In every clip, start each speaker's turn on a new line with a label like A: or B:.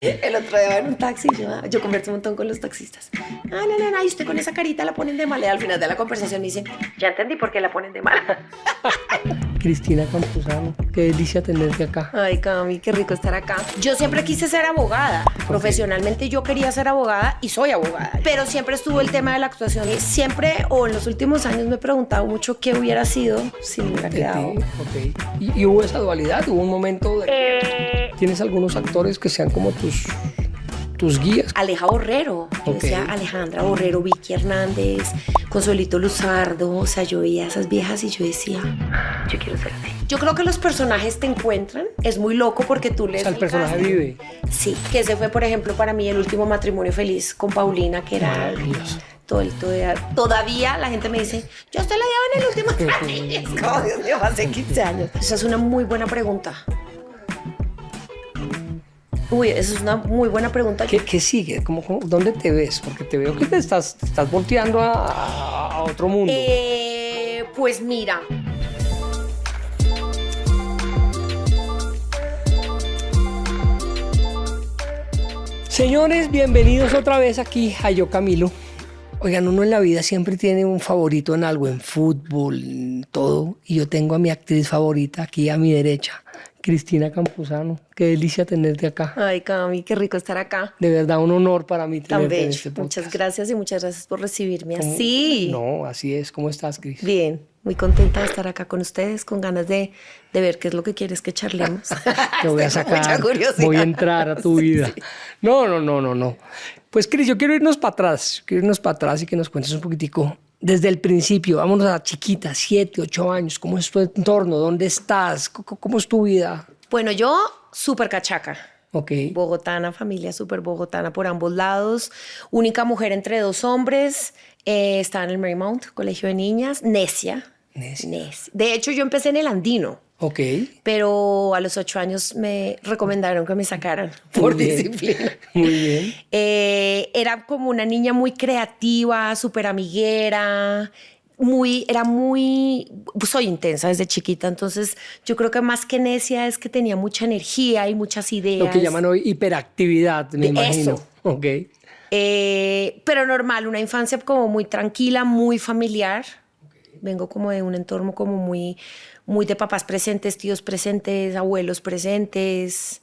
A: El otro día en un taxi, yo converso un montón con los taxistas. Y usted con esa carita la ponen de mal. Y al final de la conversación me dicen, ya entendí por qué la ponen de mal.
B: Cristina Campuzano, qué delicia tenerte acá.
A: Ay, Cami, qué rico estar acá. Yo siempre quise ser abogada. Profesionalmente yo quería ser abogada y soy abogada. Pero siempre estuvo el tema de la actuación. Y siempre, o en los últimos años, me he preguntado mucho qué hubiera sido si me hubiera quedado.
B: Okay. ¿Y hubo esa dualidad? ¿Hubo un momento de... ¿Tienes algunos actores que sean como tus guías?
A: Aleja Borrero, yo decía Alejandra Borrero, Vicky Hernández, Consuelito Luzardo, o sea, yo veía a esas viejas y yo decía, yo quiero ser así. Yo creo que los personajes te encuentran, es muy loco porque tú lees.
B: O sea, el personaje vive.
A: Sí, que ese fue, por ejemplo, para mí el último matrimonio feliz con Paulina, que era...
B: Maravilloso.
A: Todavía la gente me dice, yo estoy la llevo en el último matrimonio. Es como, Dios mío, hace 15 años. Esa es una muy buena pregunta. Uy, esa es una muy buena pregunta.
B: ¿Qué sigue? ¿Dónde te ves? Porque te veo que te estás volteando a otro mundo.
A: Pues mira.
B: Señores, bienvenidos otra vez aquí a Yo Camilo. Oigan, uno en la vida siempre tiene un favorito en algo, en fútbol, en todo. Y yo tengo a mi actriz favorita aquí a mi derecha, Cristina Campuzano. Qué delicia tenerte acá.
A: Ay, Cami, qué rico estar acá.
B: De verdad, un honor para mí tenerte en este podcast.
A: Muchas gracias y muchas gracias por recibirme así.
B: No, así es. ¿Cómo estás, Cris?
A: Bien, muy contenta de estar acá con ustedes, con ganas de ver qué es lo que quieres que charlemos.
B: Te voy a sacar,
A: mucha curiosidad.
B: Voy a entrar a tu vida.
A: Sí.
B: No. Pues, Cris, yo quiero irnos para atrás. Y que nos cuentes un poquitico. Desde el principio, vámonos a chiquita, 7, 8 años. ¿Cómo es tu entorno? ¿Dónde estás? ¿Cómo es tu vida?
A: Bueno, yo súper cachaca.
B: Ok.
A: Bogotana, familia súper bogotana por ambos lados. Única mujer entre 2 hombres. Estaba en el Marymount, colegio de niñas. Necia. De hecho, yo empecé en el Andino.
B: Ok.
A: Pero a los 8 años me recomendaron que me sacaran por disciplina.
B: Muy bien.
A: Era como una niña muy creativa, súper amiguera. Soy intensa desde chiquita, entonces yo creo que más que necia es que tenía mucha energía y muchas ideas.
B: Lo que llaman hoy hiperactividad, me imagino.
A: Eso.
B: Ok.
A: Pero normal, una infancia como muy tranquila, muy familiar. Okay. Vengo como de un entorno como muy de papás presentes, tíos presentes, abuelos presentes.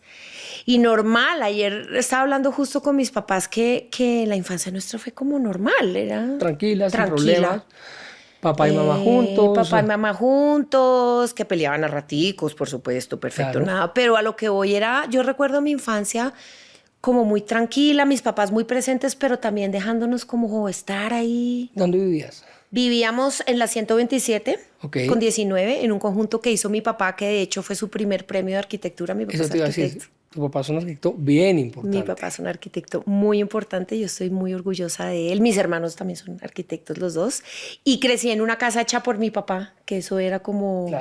A: Y normal, ayer estaba hablando justo con mis papás que la infancia nuestra fue como normal. Era
B: tranquila. Sin problemas. Papá y mamá juntos.
A: Que peleaban a raticos, por supuesto, perfecto,
B: claro.
A: Nada. Pero a lo que voy era, yo recuerdo mi infancia como muy tranquila, mis papás muy presentes, pero también dejándonos como estar ahí.
B: ¿Dónde vivías?
A: Vivíamos en la 127,
B: okay.
A: Con 19, en un conjunto que hizo mi papá, que de hecho fue su primer premio de arquitectura. Mi papá es arquitecto.
B: Tu papá es un arquitecto bien importante.
A: Mi papá es un arquitecto muy importante, yo estoy muy orgullosa de él. Mis hermanos también son arquitectos los dos. Y crecí en una casa hecha por mi papá, que eso era como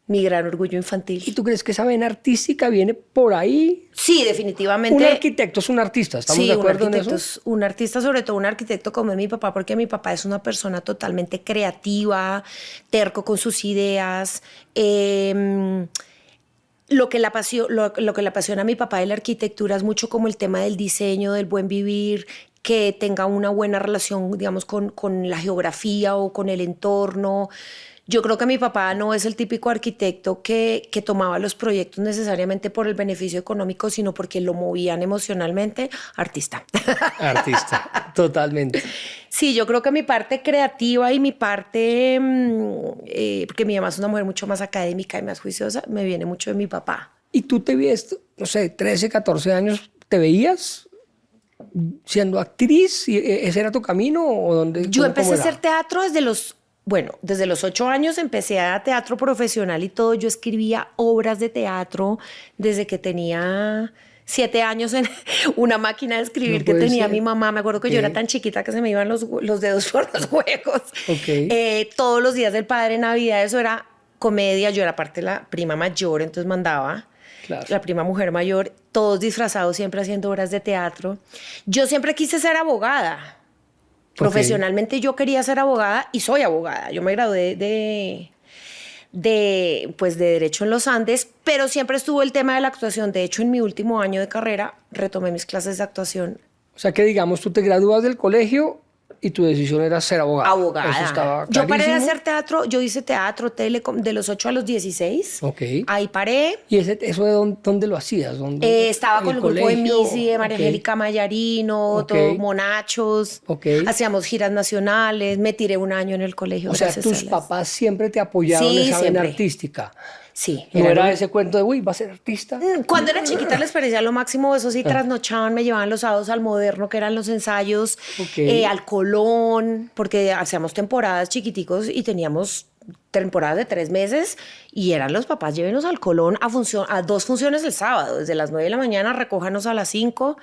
A: mi gran orgullo infantil.
B: ¿Y tú crees que esa vena artística viene por ahí?
A: Sí, definitivamente.
B: Un arquitecto es un artista, ¿estamos de acuerdo en eso?
A: Sí, un artista, sobre todo un arquitecto como es mi papá, porque mi papá es una persona totalmente creativa, terco con sus ideas. Lo que le apasiona a mi papá de la arquitectura es mucho como el tema del diseño, del buen vivir, que tenga una buena relación, digamos, con la geografía o con el entorno. Yo creo que mi papá no es el típico arquitecto que tomaba los proyectos necesariamente por el beneficio económico, sino porque lo movían emocionalmente. Artista.
B: Artista, totalmente.
A: Sí, yo creo que mi parte creativa y mi parte, porque mi mamá es una mujer mucho más académica y más juiciosa, me viene mucho de mi papá.
B: ¿Y tú te ves, no sé, 13, 14 años, te veías siendo actriz? ¿Ese era tu camino? ¿O dónde,
A: yo empecé a hacer teatro desde los 8 años empecé a teatro profesional y todo. Yo escribía obras de teatro desde que tenía 7 años en una máquina de escribir que tenía mi mamá. Me acuerdo que yo era tan chiquita que se me iban los dedos por los huecos. Todos los días del padre, Navidad, eso era comedia. Yo era parte de la prima mayor, entonces mandaba. Claro. La prima mujer mayor, todos disfrazados, siempre haciendo obras de teatro. Yo siempre quise ser abogada. Profesionalmente yo quería ser abogada y soy abogada. Yo me gradué pues de Derecho en los Andes, pero siempre estuvo el tema de la actuación. De hecho, en mi último año de carrera retomé mis clases de actuación.
B: O sea que, digamos, tú te gradúas del colegio y tu decisión era ser abogada.
A: Abogada.
B: Eso estaba
A: Yo paré de
B: clarísimo.
A: hacer teatro, yo hice teatro, telecom, de los 8 a los 16.
B: Ok.
A: Ahí paré.
B: ¿Y eso de dónde lo hacías?
A: Estaba
B: ¿En
A: con el grupo de
B: colegio?
A: Missy, de María
B: Ok.
A: Angélica Mayarino,
B: Ok.
A: todos monachos.
B: Ok.
A: Hacíamos giras nacionales, me tiré un año en el colegio.
B: O sea,
A: gracias
B: tus
A: a las-
B: papás siempre te apoyaron
A: Sí,
B: en esa vena
A: siempre.
B: artística.
A: Sí.
B: No era ese cuento de, uy, va a ser artista.
A: Cuando era chiquita les parecía lo máximo, eso sí, trasnochaban, me llevaban los sábados al Moderno, que eran los ensayos,
B: Ok.
A: al Colón, porque hacíamos temporadas chiquiticos y teníamos temporadas de 3 meses y eran los papás, llévenos al Colón a 2 funciones el sábado, desde las 9 de la mañana, recójanos a las 5.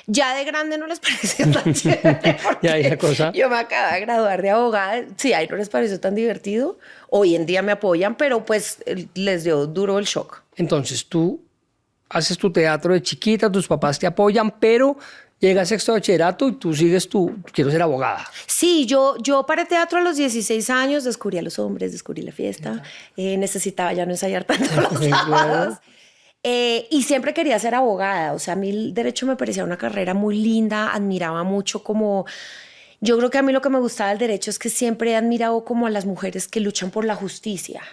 A: Ya de grande no les pareció tan chévere.
B: Ya, esa cosa.
A: Yo me acabo de graduar de abogada, sí, ahí no les pareció tan divertido. Hoy en día me apoyan, pero pues les dio duro el shock.
B: Entonces tú haces tu teatro de chiquita, tus papás te apoyan, pero llega sexto de bachillerato y tú sigues quiero ser abogada.
A: Sí, yo paré teatro a los 16 años, descubrí a los hombres, descubrí la fiesta, necesitaba ya no ensayar tanto los sábados. Y siempre quería ser abogada, o sea, a mí el derecho me parecía una carrera muy linda, admiraba mucho como... Yo creo que a mí lo que me gustaba del derecho es que siempre he admirado como a las mujeres que luchan por la justicia.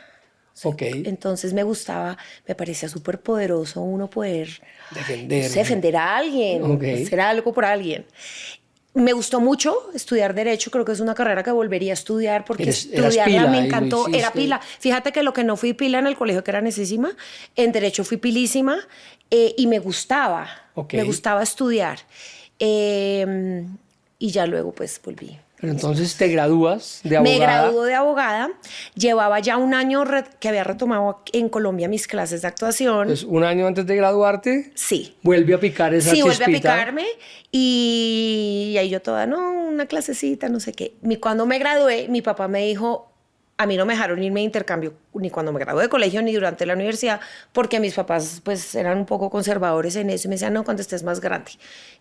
B: Ok.
A: Entonces me gustaba, me parecía súper poderoso uno poder
B: Defender.
A: no sé, defender a alguien,
B: Ok.
A: hacer algo por alguien. Me gustó mucho estudiar Derecho, creo que es una carrera que volvería a estudiar porque
B: Eras
A: estudiarla
B: pila
A: me
B: y lo
A: encantó. Era
B: hiciste.
A: pila. Fíjate que lo que no fui pila en el colegio, que era necesísima, en Derecho fui pilísima y me gustaba.
B: Ok.
A: Me gustaba estudiar. Y ya luego pues volví.
B: Pero entonces te gradúas de
A: Me
B: abogada.
A: graduó de abogada, llevaba ya un año que había retomado en Colombia mis clases de actuación.
B: Entonces, un año antes de graduarte,
A: Sí.
B: vuelve a picar esa
A: Sí, vuelve a
B: chispita.
A: picarme y ahí yo toda, no, una clasecita, no sé qué. Cuando me gradué, mi papá me dijo, a mí no me dejaron irme de intercambio ni cuando me gradué de colegio ni durante la universidad, porque mis papás pues eran un poco conservadores en eso y me decían, no, cuando estés más grande.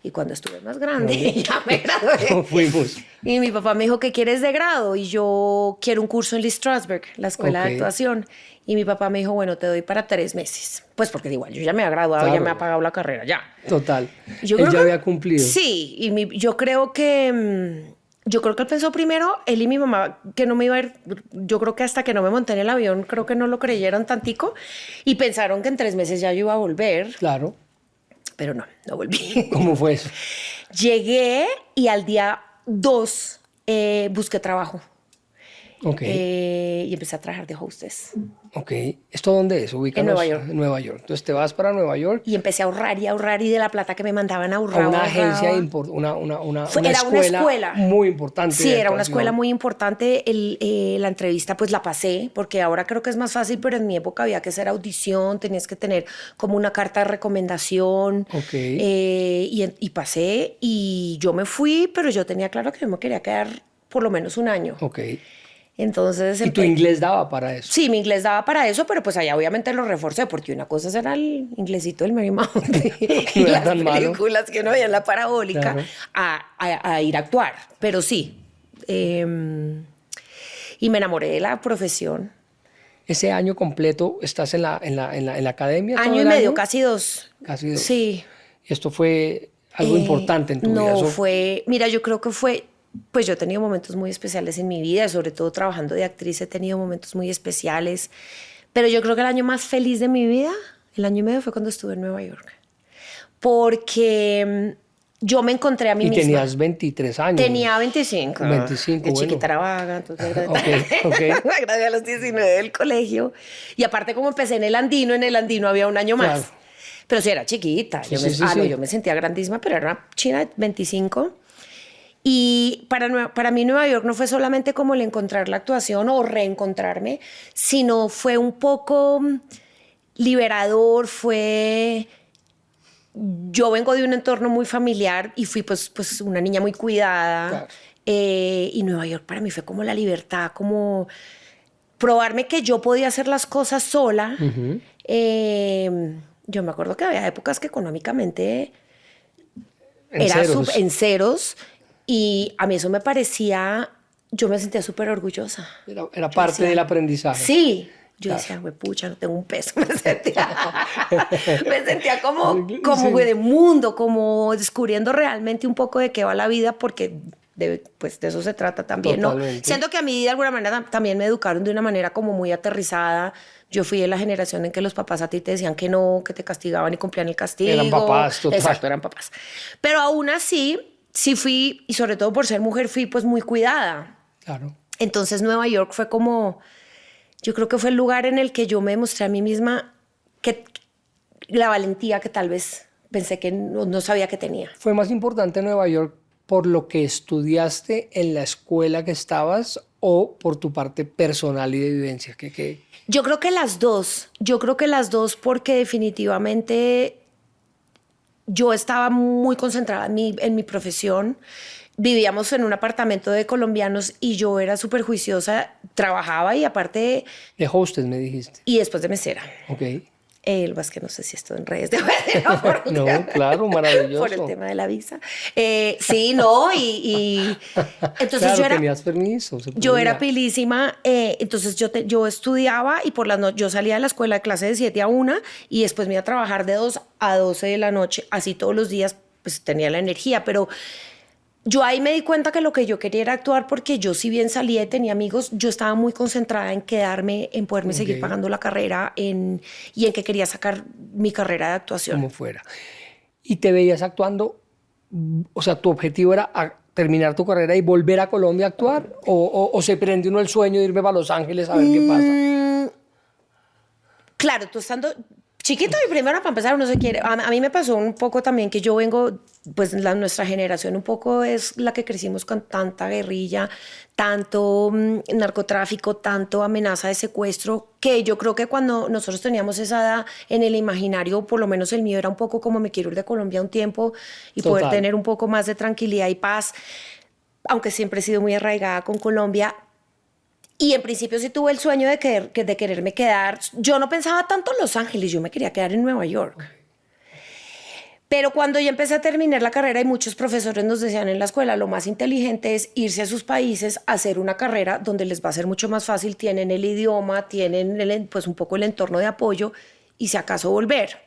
A: Y cuando estuve más grande, ya me gradué.
B: ¿Cómo fuimos?
A: Y mi papá me dijo, ¿qué quieres de grado? Y yo quiero un curso en Lee Strasberg, la escuela
B: Ok.
A: de actuación. Y mi papá me dijo, bueno, te doy para 3 meses. Pues porque igual yo ya me había graduado,
B: Claro.
A: ya me ha pagado la carrera, ya.
B: Total.
A: Yo
B: Él
A: creo
B: ya
A: que-
B: había cumplido.
A: Sí, y yo creo que él pensó primero, él y mi mamá, que no me iba a ir, yo creo que hasta que no me monté en el avión, creo que no lo creyeron tantico y pensaron que en 3 meses ya yo iba a volver,
B: Claro.
A: pero no, no volví.
B: ¿Cómo fue eso?
A: Llegué y al día 2 busqué trabajo
B: Ok.
A: y empecé a trabajar de hostess.
B: Ok. ¿Esto dónde es? Ubícanos.
A: En Nueva York.
B: En Nueva York. Entonces te vas para Nueva York
A: Y empecé a ahorrar y de la plata que me mandaban
B: a
A: ahorraba.
B: una
A: ahorraba.
B: agencia, una
A: Era una escuela
B: muy importante.
A: Sí,
B: de
A: era una
B: actuación.
A: escuela muy importante. La entrevista pues la pasé, porque ahora creo que es más fácil, pero en mi época había que hacer audición, tenías que tener como una carta de recomendación.
B: Ok.
A: Y pasé y yo me fui, pero yo tenía claro que yo me quería quedar por lo menos un año.
B: Ok.
A: Entonces...
B: ¿Y tu inglés daba para eso?
A: Sí, mi inglés daba para eso, pero pues allá obviamente lo reforcé, porque una cosa era el inglesito del Marymount y
B: No era
A: las
B: tan malo.
A: películas que no veía en la parabólica
B: Claro.
A: a ir a actuar. Pero sí. Y me enamoré de la profesión.
B: Ese año completo estás en la academia. todo
A: Año y
B: el
A: medio,
B: año?
A: casi 2.
B: Casi 2.
A: Sí.
B: Esto fue algo importante en tu vida.
A: No,
B: Eso-
A: fue... Mira, yo creo que fue... Pues yo he tenido momentos muy especiales en mi vida, sobre todo trabajando de actriz he tenido momentos muy especiales, pero yo creo que el año más feliz de mi vida, el año y medio, fue cuando estuve en Nueva York, porque yo me encontré a mí
B: Y
A: misma.
B: tenías 23 años.
A: Tenía 25.
B: 25,
A: De
B: bueno.
A: chiquita era vaga, entonces
B: Ok.
A: me gradué a los 19 del colegio. Y aparte como empecé en el Andino había un año más.
B: Claro.
A: Pero sí era chiquita.
B: Sí,
A: Yo,
B: sí, sí,
A: no,
B: sí.
A: yo me sentía grandísima, pero era una china de 25. Y para mí Nueva York no fue solamente como el encontrar la actuación o reencontrarme, sino fue un poco liberador, fue... Yo vengo de un entorno muy familiar y fui pues una niña muy cuidada.
B: Claro.
A: Y Nueva York para mí fue como la libertad, como probarme que yo podía hacer las cosas sola. Yo me acuerdo que había épocas que económicamente
B: En ceros.
A: en ceros y a mí eso me parecía, yo me sentía súper orgullosa.
B: Era parte del aprendizaje.
A: Sí. Yo
B: Claro.
A: decía, güey, pucha, no tengo un peso. Me sentía como
B: Sí.
A: güey, de mundo, como descubriendo realmente un poco de qué va la vida, porque pues de eso se trata también, ¿no?
B: Totalmente.
A: Siento que a mí de alguna manera también me educaron de una manera como muy aterrizada. Yo fui de la generación en que los papás a ti te decían que no, que te castigaban y cumplían el castigo.
B: Eran papás, total.
A: Exacto, eran papás. Pero aún así, sí fui, y sobre todo por ser mujer, fui pues muy cuidada.
B: Claro.
A: Entonces Nueva York fue como, yo creo que fue el lugar en el que yo me demostré a mí misma que la valentía que tal vez pensé que no sabía que tenía.
B: ¿Fue más importante Nueva York por lo que estudiaste en la escuela que estabas o por tu parte personal y de vivencia?
A: Yo creo que las dos. Yo creo que las dos porque definitivamente yo estaba muy concentrada en mi profesión. Vivíamos en un apartamento de colombianos y yo era súper juiciosa. Trabajaba y aparte...
B: De hostess me dijiste.
A: Y después de mesera.
B: Ok.
A: Es que no sé si esto en redes de no, por
B: No, claro, maravilloso.
A: Por el tema de la visa. Sí, no, y entonces
B: claro,
A: yo era...
B: tenías permiso.
A: Yo era pilísima, entonces yo estudiaba y por las noches yo salía de la escuela de clase de 7 a 1 y después me iba a trabajar de 2 a 12 de la noche, así todos los días, pues tenía la energía, pero yo ahí me di cuenta que lo que yo quería era actuar porque yo si bien salía y tenía amigos, yo estaba muy concentrada en quedarme, en poderme seguir pagando la carrera y en que quería sacar mi carrera de actuación.
B: Como fuera. ¿Y te veías actuando? O sea, ¿tu objetivo era terminar tu carrera y volver a Colombia a actuar? ¿O se prende uno el sueño de irme para Los Ángeles a ver qué pasa?
A: Claro, tú estando chiquito y primero para empezar uno se quiere. A mí me pasó un poco también que yo vengo, pues nuestra generación un poco es la que crecimos con tanta guerrilla, tanto narcotráfico, tanto amenaza de secuestro, que yo creo que cuando nosotros teníamos esa edad en el imaginario, por lo menos el mío era un poco como me quiero ir de Colombia un tiempo y
B: Total.
A: poder tener un poco más de tranquilidad y paz, aunque siempre he sido muy arraigada con Colombia. Y en principio sí tuve el sueño de quererme quedar. Yo no pensaba tanto en Los Ángeles, yo me quería quedar en Nueva York. Pero cuando yo empecé a terminar la carrera y muchos profesores nos decían en la escuela, lo más inteligente es irse a sus países a hacer una carrera donde les va a ser mucho más fácil, tienen el idioma, tienen pues un poco el entorno de apoyo y si acaso volver.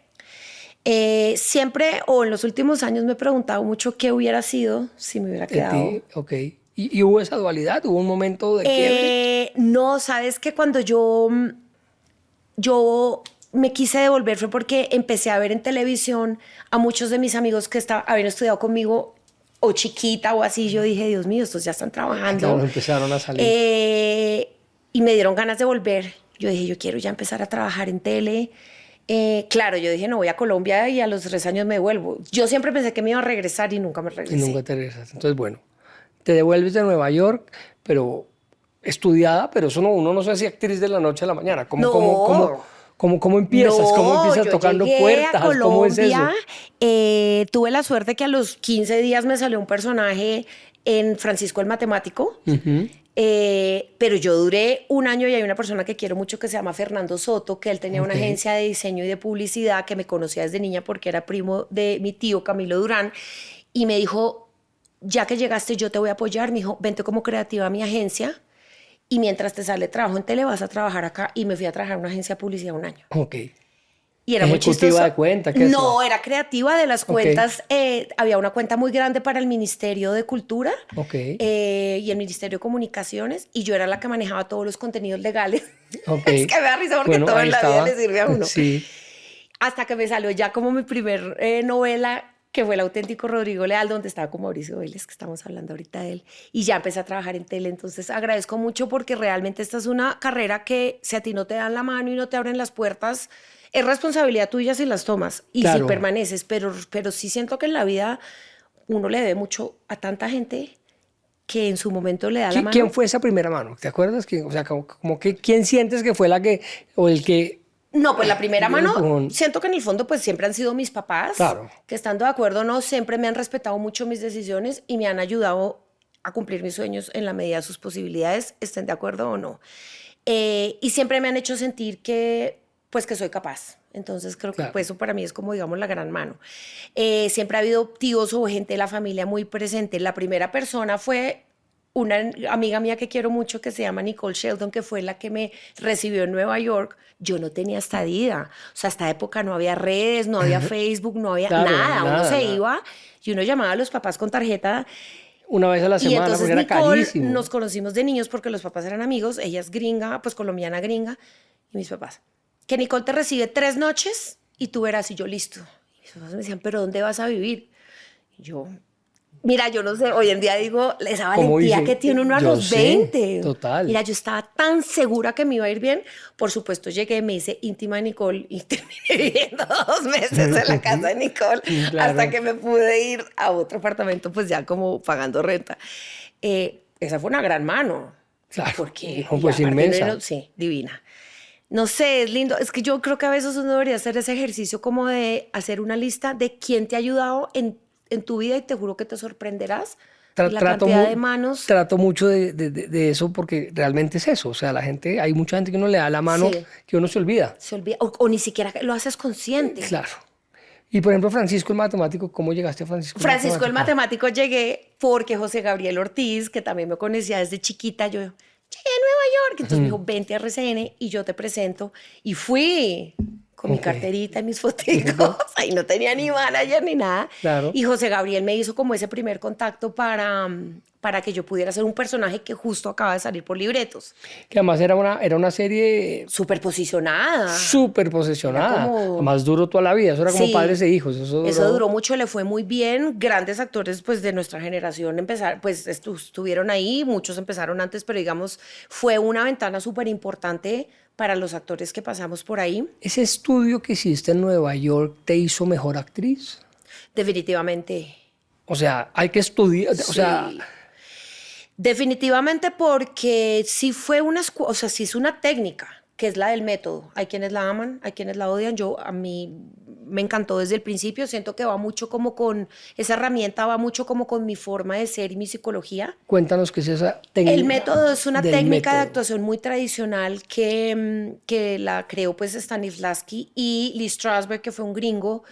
A: Siempre o en los últimos años me he preguntado mucho qué hubiera sido si me hubiera quedado.
B: Ok. ¿Y hubo esa dualidad? ¿Hubo un momento de quiebre?
A: No, sabes que cuando yo me quise devolver fue porque empecé a ver en televisión a muchos de mis amigos que habían estudiado conmigo o chiquita o así. Yo dije, Dios mío, estos ya están trabajando.
B: Claro, empezaron a salir.
A: Y me dieron ganas de volver. Yo dije, yo quiero ya empezar a trabajar en tele. Claro, yo dije, no voy a Colombia y a los 3 años me vuelvo. Yo siempre pensé que me iba a regresar y nunca me regresé.
B: Y nunca te regresas. Entonces, bueno, te devuelves de Nueva York, pero estudiada, pero eso no, uno no se hace actriz de la noche a la mañana. ¿Cómo empiezas? ¿Cómo empiezas tocando puertas?
A: A Colombia,
B: ¿Cómo es eso?
A: Tuve la suerte que a los 15 días me salió un personaje en Francisco el Matemático. Pero yo duré 1 año y hay una persona que quiero mucho que se llama Fernando Soto, que él tenía una agencia de diseño y de publicidad que me conocía desde niña porque era primo de mi tío Camilo Durán y me dijo, ya que llegaste yo te voy a apoyar, me dijo, vente como creativa a mi agencia y mientras te sale trabajo en tele vas a trabajar acá y me fui a trabajar en una agencia de publicidad 1 año.
B: Ok.
A: Y era muy chistoso.
B: ¿Ejecutiva de cuenta? ¿Qué
A: No,
B: hacía?
A: era creativa de las cuentas. Había una cuenta muy grande para el Ministerio de Cultura y el Ministerio de Comunicaciones y yo era la que manejaba todos los contenidos legales. Es que me da risa porque todo en la vida le sirve a uno.
B: Sí.
A: Hasta que me salió ya como mi primer novela, que fue El auténtico Rodrigo Leal, donde estaba con Mauricio Vélez, que estamos hablando ahorita de él, y ya empecé a trabajar en tele. Entonces agradezco mucho porque realmente esta es una carrera que si a ti no te dan la mano y no te abren las puertas, es responsabilidad tuya si las tomas y
B: Claro.
A: si permaneces, pero sí siento que en la vida uno le debe mucho a tanta gente que en su momento le da la mano.
B: ¿Quién fue esa primera mano? ¿Te acuerdas? O sea, como que, ¿quién sientes que fue la que, o el que...
A: No, pues la primera mano,
B: empujón.
A: siento que en el fondo pues siempre han sido mis papás,
B: Claro.
A: que estando de acuerdo o no, siempre me han respetado mucho mis decisiones y me han ayudado a cumplir mis sueños en la medida de sus posibilidades, estén de acuerdo o no. Y siempre me han hecho sentir que soy capaz. Entonces creo que pues, eso para mí es como, digamos, la gran mano. Siempre ha habido tíos o gente de la familia muy presente. La primera persona fue una amiga mía que quiero mucho que se llama Nicole Sheldon, que fue la que me recibió en Nueva York, yo no tenía estadía. O sea, hasta época no había redes, no había Facebook, no había
B: Claro,
A: nada. Uno
B: nada,
A: se
B: nada.
A: iba y uno llamaba a los papás con tarjeta.
B: Una vez a la
A: Y
B: semana,
A: entonces
B: porque era
A: Nicole
B: carísimo.
A: nos conocimos de niños porque los papás eran amigos. Ella es gringa, pues colombiana gringa. Y mis papás, que Nicole te recibe 3 noches y tú verás. Y yo, listo. Y mis papás me decían, ¿pero dónde vas a vivir? Y yo, mira, yo no sé, hoy en día digo, esa
B: Como
A: valentía
B: dicen,
A: que tiene uno a
B: yo
A: los
B: sé,
A: 20.
B: total.
A: Mira, yo estaba tan segura que me iba a ir bien. Por supuesto, llegué, me hice íntima de Nicole y terminé viviendo 2 meses en la casa de Nicole
B: Claro.
A: hasta que me pude ir a otro apartamento, pues ya como pagando renta. Esa fue una gran mano.
B: Claro,
A: Porque,
B: no,
A: y
B: pues
A: a partir de
B: inmensa.
A: sí, divina. No sé, es lindo. Es que yo creo que a veces uno debería hacer ese ejercicio como de hacer una lista de quién te ha ayudado en tu vida y te juro que te sorprenderás de la cantidad de manos.
B: Trato mucho de eso porque realmente es eso. O sea, la gente, hay mucha gente que uno le da la mano
A: Sí,
B: que uno se olvida.
A: se olvida. O ni siquiera lo haces consciente.
B: Claro. Y por ejemplo, Francisco el matemático, ¿cómo llegaste a Francisco el
A: Francisco el
B: matemático?
A: matemático llegué porque José Gabriel Ortiz, que también me conocía desde chiquita, yo llegué a Nueva York. Entonces me dijo, vente a RCN y yo te presento. Y fui con mi
B: Ok.
A: carterita y mis foticos. Ahí no tenía ni manager ni nada.
B: Claro.
A: Y José Gabriel me hizo como ese primer contacto para que yo pudiera ser un personaje que justo acaba de salir por libretos.
B: Que además era una serie
A: Súper posicionada.
B: súper
A: Era
B: posesionada.
A: como...
B: Además duró toda la vida. Eso era como
A: Sí,
B: padres e hijos.
A: eso duró mucho, le fue muy bien. Grandes actores pues de nuestra generación pues estuvieron ahí, muchos empezaron antes, pero digamos fue una ventana súper importante para los actores que pasamos por ahí.
B: ¿Ese estudio que hiciste en Nueva York te hizo mejor actriz?
A: Definitivamente.
B: O sea, hay que estudiar. O sea,
A: Sí. Definitivamente porque sí fue o sea, sí es una técnica, que es la del método. Hay quienes la aman, hay quienes la odian. A mí me encantó desde el principio. Siento que va mucho como con, esa herramienta va mucho como con mi forma de ser y mi psicología.
B: cuéntanos qué es esa técnica.
A: El método es una
B: del
A: técnica de
B: método.
A: actuación muy tradicional que la creó pues Stanislavski y Lee Strasberg, que fue un gringo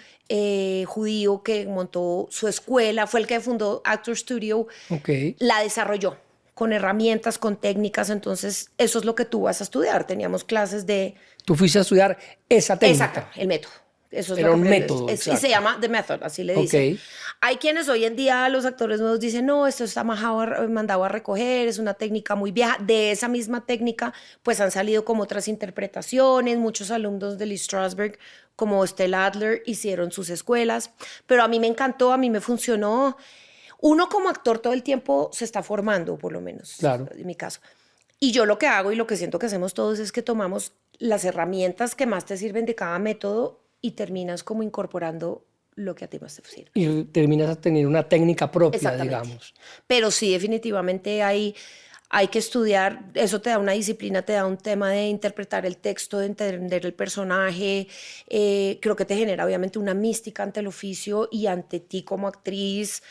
A: judío que montó su escuela, fue el que fundó Actor Studio,
B: Ok.
A: la desarrolló con herramientas, con técnicas. Entonces eso es lo que tú vas a estudiar. Teníamos clases de...
B: Tú fuiste a estudiar esa técnica.
A: Exacto, el método. Eso es
B: Era
A: lo que
B: un
A: aprendes.
B: método,
A: Y
B: exacto.
A: se llama The Method, así le
B: Ok.
A: dicen. Hay quienes hoy en día, los actores nuevos, dicen, no, esto está mandado a recoger, es una técnica muy vieja. De esa misma técnica, pues han salido como otras interpretaciones. Muchos alumnos de Lee Strasberg, como Stella Adler, hicieron sus escuelas. Pero a mí me encantó, a mí me funcionó. Uno como actor todo el tiempo se está formando, por lo menos,
B: Claro.
A: en mi caso. Y yo lo que hago y lo que siento que hacemos todos es que tomamos las herramientas que más te sirven de cada método y terminas como incorporando lo que a ti más te sirve.
B: Y terminas a tener una técnica propia,
A: Exactamente.
B: digamos.
A: Pero sí, definitivamente hay que estudiar, eso te da una disciplina, te da un tema de interpretar el texto, de entender el personaje. Creo que te genera obviamente una mística ante el oficio y ante ti como actriz.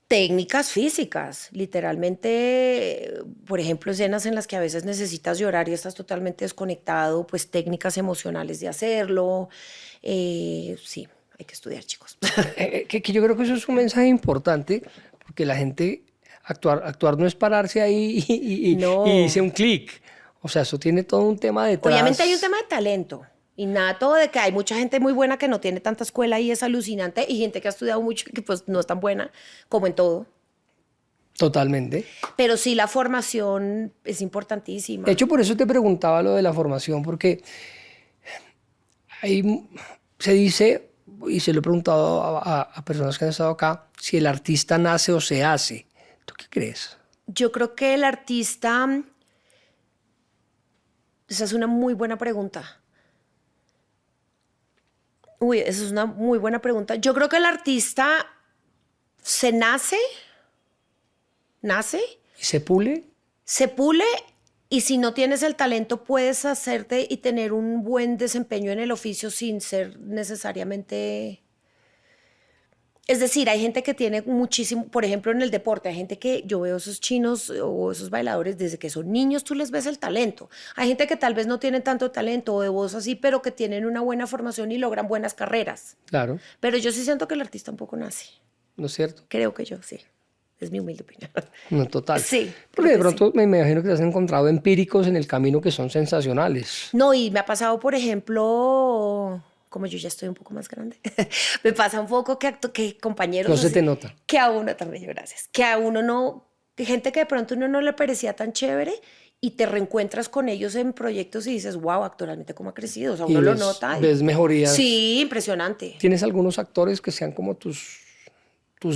A: Técnicas físicas, literalmente, por ejemplo, escenas en las que a veces necesitas llorar y estás totalmente desconectado, pues técnicas emocionales de hacerlo. Sí, hay que estudiar, chicos.
B: Que yo creo que eso es un mensaje importante, porque la gente, actuar no es pararse ahí
A: No.
B: y hice un clic. O sea, eso tiene todo un tema detrás.
A: Obviamente hay un tema de talento. Innato, de que hay mucha gente muy buena que no tiene tanta escuela y es alucinante, y gente que ha estudiado mucho y que pues no es tan buena, como en todo.
B: Totalmente.
A: Pero sí, la formación es importantísima.
B: De hecho, por eso te preguntaba lo de la formación, porque se dice, y se lo he preguntado a personas que han estado acá, si el artista nace o se hace. ¿Tú qué crees?
A: Yo creo que el artista, esa es una muy buena pregunta. Uy, esa es una muy buena pregunta. Yo creo que el artista se nace,
B: ¿Y se pule?
A: se pule, y si no tienes el talento puedes hacerte y tener un buen desempeño en el oficio sin ser necesariamente... Es decir, hay gente que tiene muchísimo, por ejemplo, en el deporte, hay gente que yo veo esos chinos o esos bailadores desde que son niños, tú les ves el talento. Hay gente que tal vez no tiene tanto talento o de voz así, pero que tienen una buena formación y logran buenas carreras.
B: Claro,
A: Pero yo sí siento que el artista un poco nace.
B: ¿no es cierto?
A: Creo que yo sí. Es mi humilde opinión.
B: No, total.
A: Sí.
B: Porque de
A: creo que sí.
B: pronto me imagino que te has encontrado empíricos en el camino que son sensacionales.
A: No, y me ha pasado, por ejemplo, como yo ya estoy un poco más grande, me pasa un poco que compañeros
B: No se
A: así,
B: te nota.
A: que a uno también, gracias, que a uno no, que gente que de pronto uno no le parecía tan chévere y te reencuentras con ellos en proyectos y dices, wow, actualmente cómo ha crecido, o sea,
B: Y
A: uno lo nota.
B: ves mejorías.
A: Sí, impresionante.
B: ¿Tienes algunos actores que sean como tus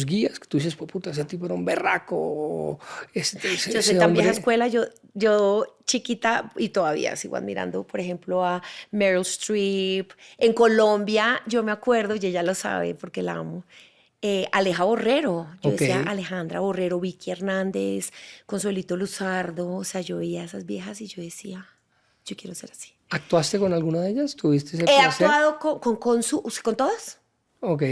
B: guías? Que tú dices, pues puta, ese tipo era un berraco. O
A: Yo soy tan vieja escuela, yo chiquita y todavía sigo admirando, por ejemplo, a Meryl Streep. En Colombia, yo me acuerdo, y ella lo sabe porque la amo, Aleja Borrero. Yo
B: Ok.
A: decía Alejandra Borrero, Vicky Hernández, Consuelito Luzardo. O sea, yo veía a esas viejas y yo decía, yo quiero ser así.
B: ¿Actuaste con alguna de ellas? ¿Tuviste ese
A: He
B: placer?
A: actuado con todas.
B: Ok.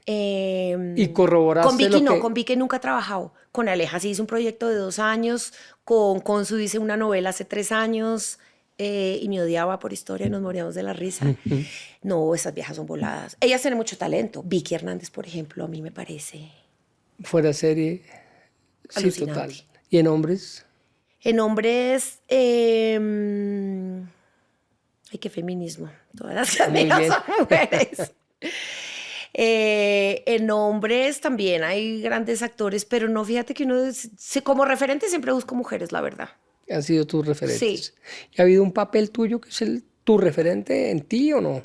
A: Eh,
B: ¿Y corroboraste
A: con Vicky
B: lo
A: no,
B: que...?
A: con Vicky nunca he trabajado. Con Aleja sí hice un proyecto de 2 años, con Consu hice una novela hace 3 años y me odiaba por historia, nos moríamos de la risa. No, esas viejas son voladas. Ellas tienen mucho talento. Vicky Hernández, por ejemplo, a mí me parece
B: Fuera de serie. Sí,
A: alucinante.
B: total. ¿Y en hombres?
A: En hombres, ay, qué feminismo. Todas las que
B: Muy
A: admiro
B: bien.
A: son mujeres. En hombres también hay grandes actores, pero no, fíjate que uno, como referente siempre busco mujeres, la verdad.
B: Han sido tus referentes.
A: Sí.
B: ¿Y ha habido un papel tuyo que es tu referente en ti o no?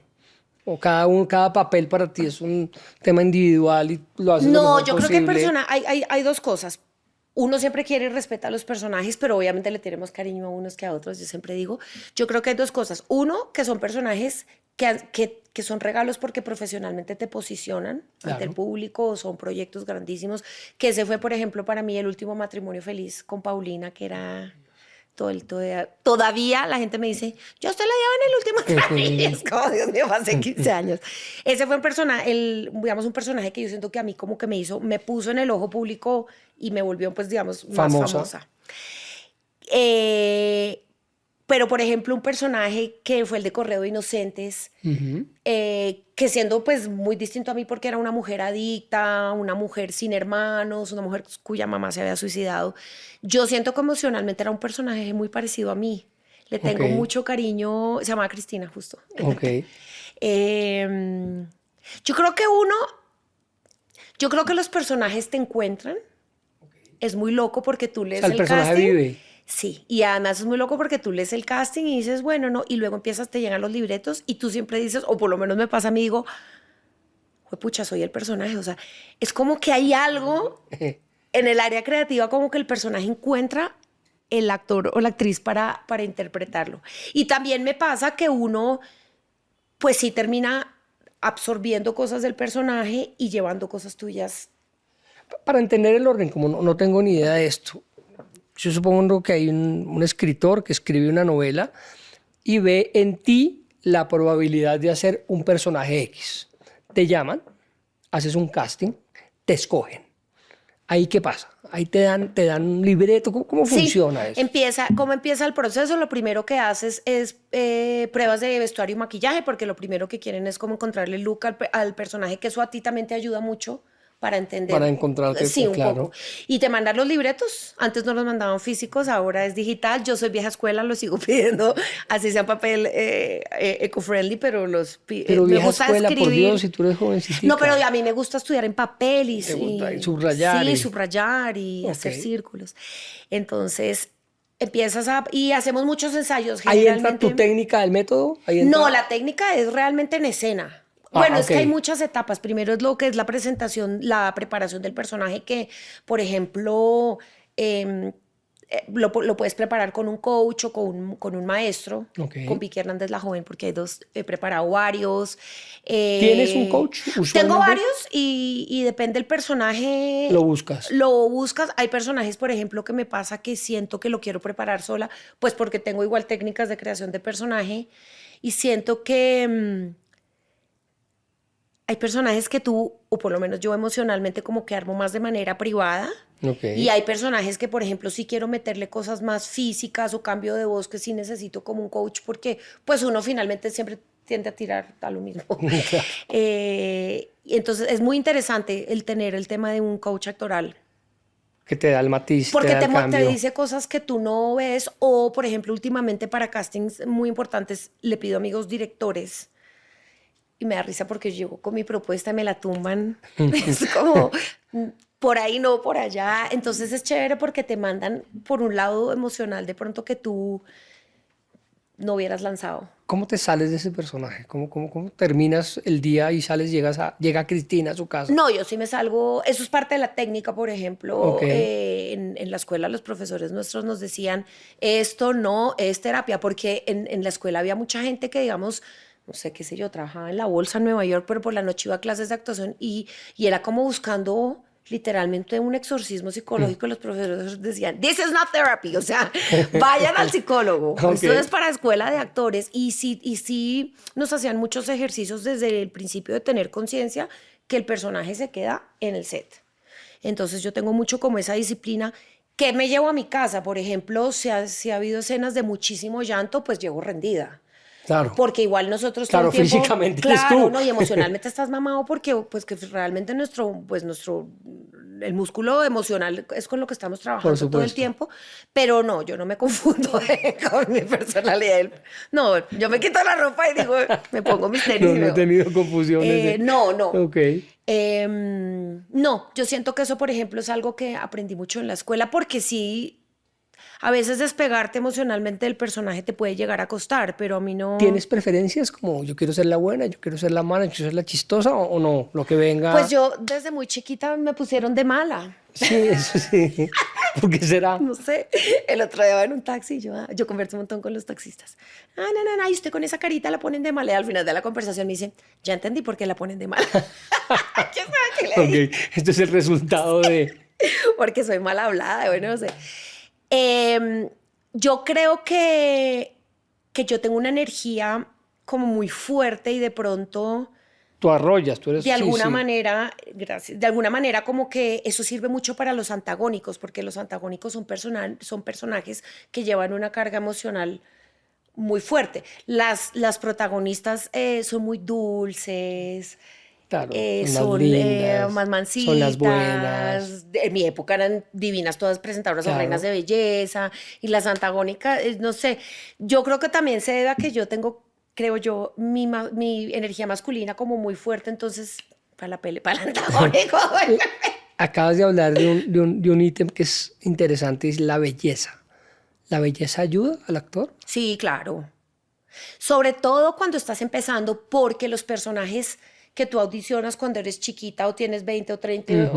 B: ¿O cada papel para ti es un tema individual y lo haces lo
A: No,
B: mejor
A: yo creo que
B: posible?
A: hay 2 cosas. Uno siempre quiere y respeta a los personajes, pero obviamente le tenemos cariño a unos que a otros, yo siempre digo. Yo creo que hay 2 cosas. Uno, que son personajes que son regalos porque profesionalmente te posicionan ante el
B: Claro.
A: público, son proyectos grandísimos. Que ese fue, por ejemplo, para mí el último matrimonio feliz con Paulina, que era todavía la gente me dice, yo usted la lleva en el último traje. Y es como, Dios mío, hace 15 años. Ese fue un personaje, digamos, un personaje que yo siento que a mí como que me puso en el ojo público y me volvió, pues, digamos, más famosa. Pero, por ejemplo, un personaje que fue el de Correo de Inocentes, que siendo pues muy distinto a mí porque era una mujer adicta, una mujer sin hermanos, una mujer cuya mamá se había suicidado, yo siento que emocionalmente era un personaje muy parecido a mí. Le tengo
B: Ok.
A: mucho cariño, se llamaba Cristina justo.
B: Ok.
A: Yo creo que los personajes te encuentran. Es muy loco porque tú
B: O
A: lees
B: sea, el
A: el
B: personaje
A: casting.
B: vive.
A: Sí, y además es muy loco porque tú lees el casting y dices, bueno, no, y luego te llegan los libretos y tú siempre dices, o por lo menos me pasa a mí, digo, pucha, soy el personaje. O sea, es como que hay algo en el área creativa, como que el personaje encuentra el actor o la actriz para interpretarlo. Y también me pasa que uno, pues sí termina absorbiendo cosas del personaje y llevando cosas tuyas.
B: Para entender el orden, como no tengo ni idea de esto, yo supongo que hay un escritor que escribe una novela y ve en ti la probabilidad de hacer un personaje X. Te llaman, haces un casting, te escogen. ¿Ahí qué pasa? Ahí te dan un libreto. ¿Cómo funciona eso?
A: ¿Cómo empieza el proceso? Lo primero que haces es pruebas de vestuario y maquillaje, porque lo primero que quieren es como encontrarle el look al personaje, que eso a ti también te ayuda mucho para entender.
B: Para encontrarte,
A: sí, un
B: claro.
A: poco. Y te mandan los libretos. Antes no los mandaban físicos, ahora es digital. Yo soy vieja escuela, los sigo pidiendo, así sea papel eco-friendly, pero
B: Pero
A: me
B: vieja
A: gusta
B: escuela,
A: escribir.
B: por Dios, si tú eres jovencita.
A: No, pero a mí me gusta estudiar en papel y
B: subrayar.
A: Sí, subrayar y hacer
B: Ok.
A: círculos. Entonces, y hacemos muchos ensayos.
B: ¿Ahí entra
A: Generalmente.
B: tu técnica del método? ¿Ahí entra?
A: No, la técnica es realmente en escena. Bueno, es que
B: ok.
A: hay muchas etapas. Primero es lo que es la presentación, la preparación del personaje, que, por ejemplo, lo puedes preparar con un coach o con un maestro,
B: Ok.
A: con Vicky Hernández la joven, porque hay 2, he preparado varios.
B: ¿Tienes un coach usualmente?
A: Tengo varios y depende del personaje.
B: Lo buscas.
A: Lo buscas. Hay personajes, por ejemplo, que me pasa que siento que lo quiero preparar sola, pues porque tengo igual técnicas de creación de personaje y siento que hay personajes que tú, o por lo menos yo emocionalmente como que armo más de manera privada.
B: Ok.
A: Y hay personajes que, por ejemplo, sí quiero meterle cosas más físicas o cambio de voz que sí necesito como un coach porque pues uno finalmente siempre tiende a tirar a lo mismo. Y entonces es muy interesante el tener el tema de un coach actoral.
B: Que te da el matiz,
A: Porque
B: te da el
A: te
B: cambio.
A: dice cosas que tú no ves o, por ejemplo, últimamente para castings muy importantes le pido a amigos directores y me da risa porque yo llego con mi propuesta y me la tumban. Es como, por ahí no, por allá. Entonces es chévere porque te mandan por un lado emocional de pronto que tú no hubieras lanzado.
B: ¿Cómo te sales de ese personaje? ¿Cómo terminas el día y sales, llega Cristina a su casa?
A: No, yo sí me salgo, eso es parte de la técnica, por ejemplo,
B: Ok.
A: en la escuela los profesores nuestros nos decían, esto no es terapia, porque en la escuela había mucha gente que, digamos, no sé qué sé yo, trabajaba en la bolsa en Nueva York, pero por la noche iba a clases de actuación y era como buscando literalmente un exorcismo psicológico. Los profesores decían, this is not therapy, o sea, vayan al psicólogo.
B: Ok.
A: Esto es para escuela de actores. Y sí nos hacían muchos ejercicios desde el principio de tener conciencia que el personaje se queda en el set. Entonces yo tengo mucho como esa disciplina. ¿Qué me llevo a mi casa? Por ejemplo, si ha habido escenas de muchísimo llanto, pues llego rendida.
B: Claro.
A: Porque igual nosotros
B: Claro,
A: todo el tiempo,
B: físicamente eres
A: claro,
B: tú.
A: ¿no? Y emocionalmente estás mamado porque pues que realmente el músculo emocional es con lo que estamos trabajando todo el
B: supuesto.
A: tiempo, pero no, yo no me confundo con mi personalidad. No, yo me quito la ropa y digo, me pongo mis tenis
B: No,
A: y
B: no he
A: veo.
B: tenido confusiones.
A: No.
B: Ok.
A: No, yo siento que eso, por ejemplo, es algo que aprendí mucho en la escuela porque sí, a veces despegarte emocionalmente del personaje te puede llegar a costar, pero a mí no.
B: ¿Tienes preferencias como yo quiero ser la buena, yo quiero ser la mala, yo quiero ser la chistosa o no? Lo que
A: Pues
B: venga.
A: yo desde muy chiquita me pusieron de mala.
B: Sí, eso sí. ¿Por qué será?
A: No sé, el otro día iba en un taxi y yo converso un montón con los taxistas. No, y usted con esa carita la ponen de mala. Y al final de la conversación me dice, ya entendí por qué la ponen de mala. ¿Quién sabe qué le dije?
B: Ok, esto es el resultado de...
A: Porque soy mal hablada, bueno, no sé. Yo creo que yo tengo una energía como muy fuerte y de pronto,
B: Tú arrollas, tú eres...
A: de
B: sí,
A: alguna
B: sí.
A: manera, gracias, de alguna manera como que eso sirve mucho para los antagónicos, porque los antagónicos son personajes que llevan una carga emocional muy fuerte. Las protagonistas son muy dulces,
B: Claro, son más
A: son
B: lindas,
A: más
B: son las
A: mansitas.
B: buenas.
A: En mi época eran divinas, todas presentadoras o
B: Claro.
A: reinas de belleza. Y las antagónicas, no sé. Yo creo que también se debe a que yo tengo, creo yo, mi energía masculina como muy fuerte. Entonces, para el antagónico.
B: Acabas de hablar de un ítem que es interesante, es la belleza. ¿La belleza ayuda al actor?
A: Sí, claro. Sobre todo cuando estás empezando, porque los personajes que tú audicionas cuando eres chiquita o tienes 20 o 30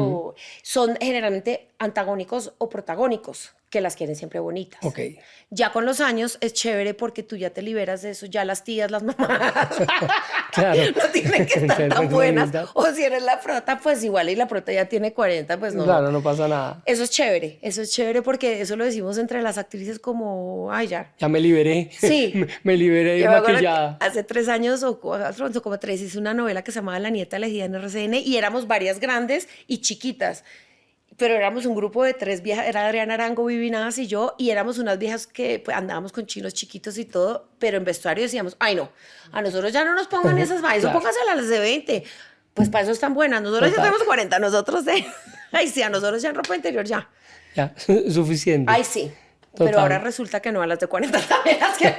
A: son generalmente antagónicos o protagónicos, que las quieren siempre bonitas.
B: Ok.
A: Ya con los años es chévere porque tú ya te liberas de eso, ya las tías, las mamás
B: Claro.
A: no tienen que estar
B: Ser
A: tan buenas.
B: bonita.
A: O si eres la prota, pues igual y la prota ya tiene 40, pues no.
B: Claro, no pasa nada.
A: Eso es chévere porque eso lo decimos entre las actrices como, ay, ya,
B: Ya me liberé.
A: sí.
B: Me liberé de
A: Yo me acuerdo que
B: maquillada.
A: hace 3 años o como 3 hice una novela que se llamaba La nieta elegida en RCN y éramos varias grandes y chiquitas. Pero éramos un grupo de 3 viejas, era Adriana Arango, Vivi Navas y yo, y éramos unas viejas que pues, andábamos con chinos chiquitos y todo, pero en vestuario decíamos, ay no, a nosotros ya no nos pongan esas vainas,
B: Claro.
A: pónganselas a las de 20, pues para eso están buenas, nosotros ya
B: Total.
A: tenemos 40, nosotros ay sí, a nosotros ya en ropa interior ya,
B: Ya, suficiente.
A: ay sí,
B: Total.
A: pero ahora resulta que no, a las de 40 también las que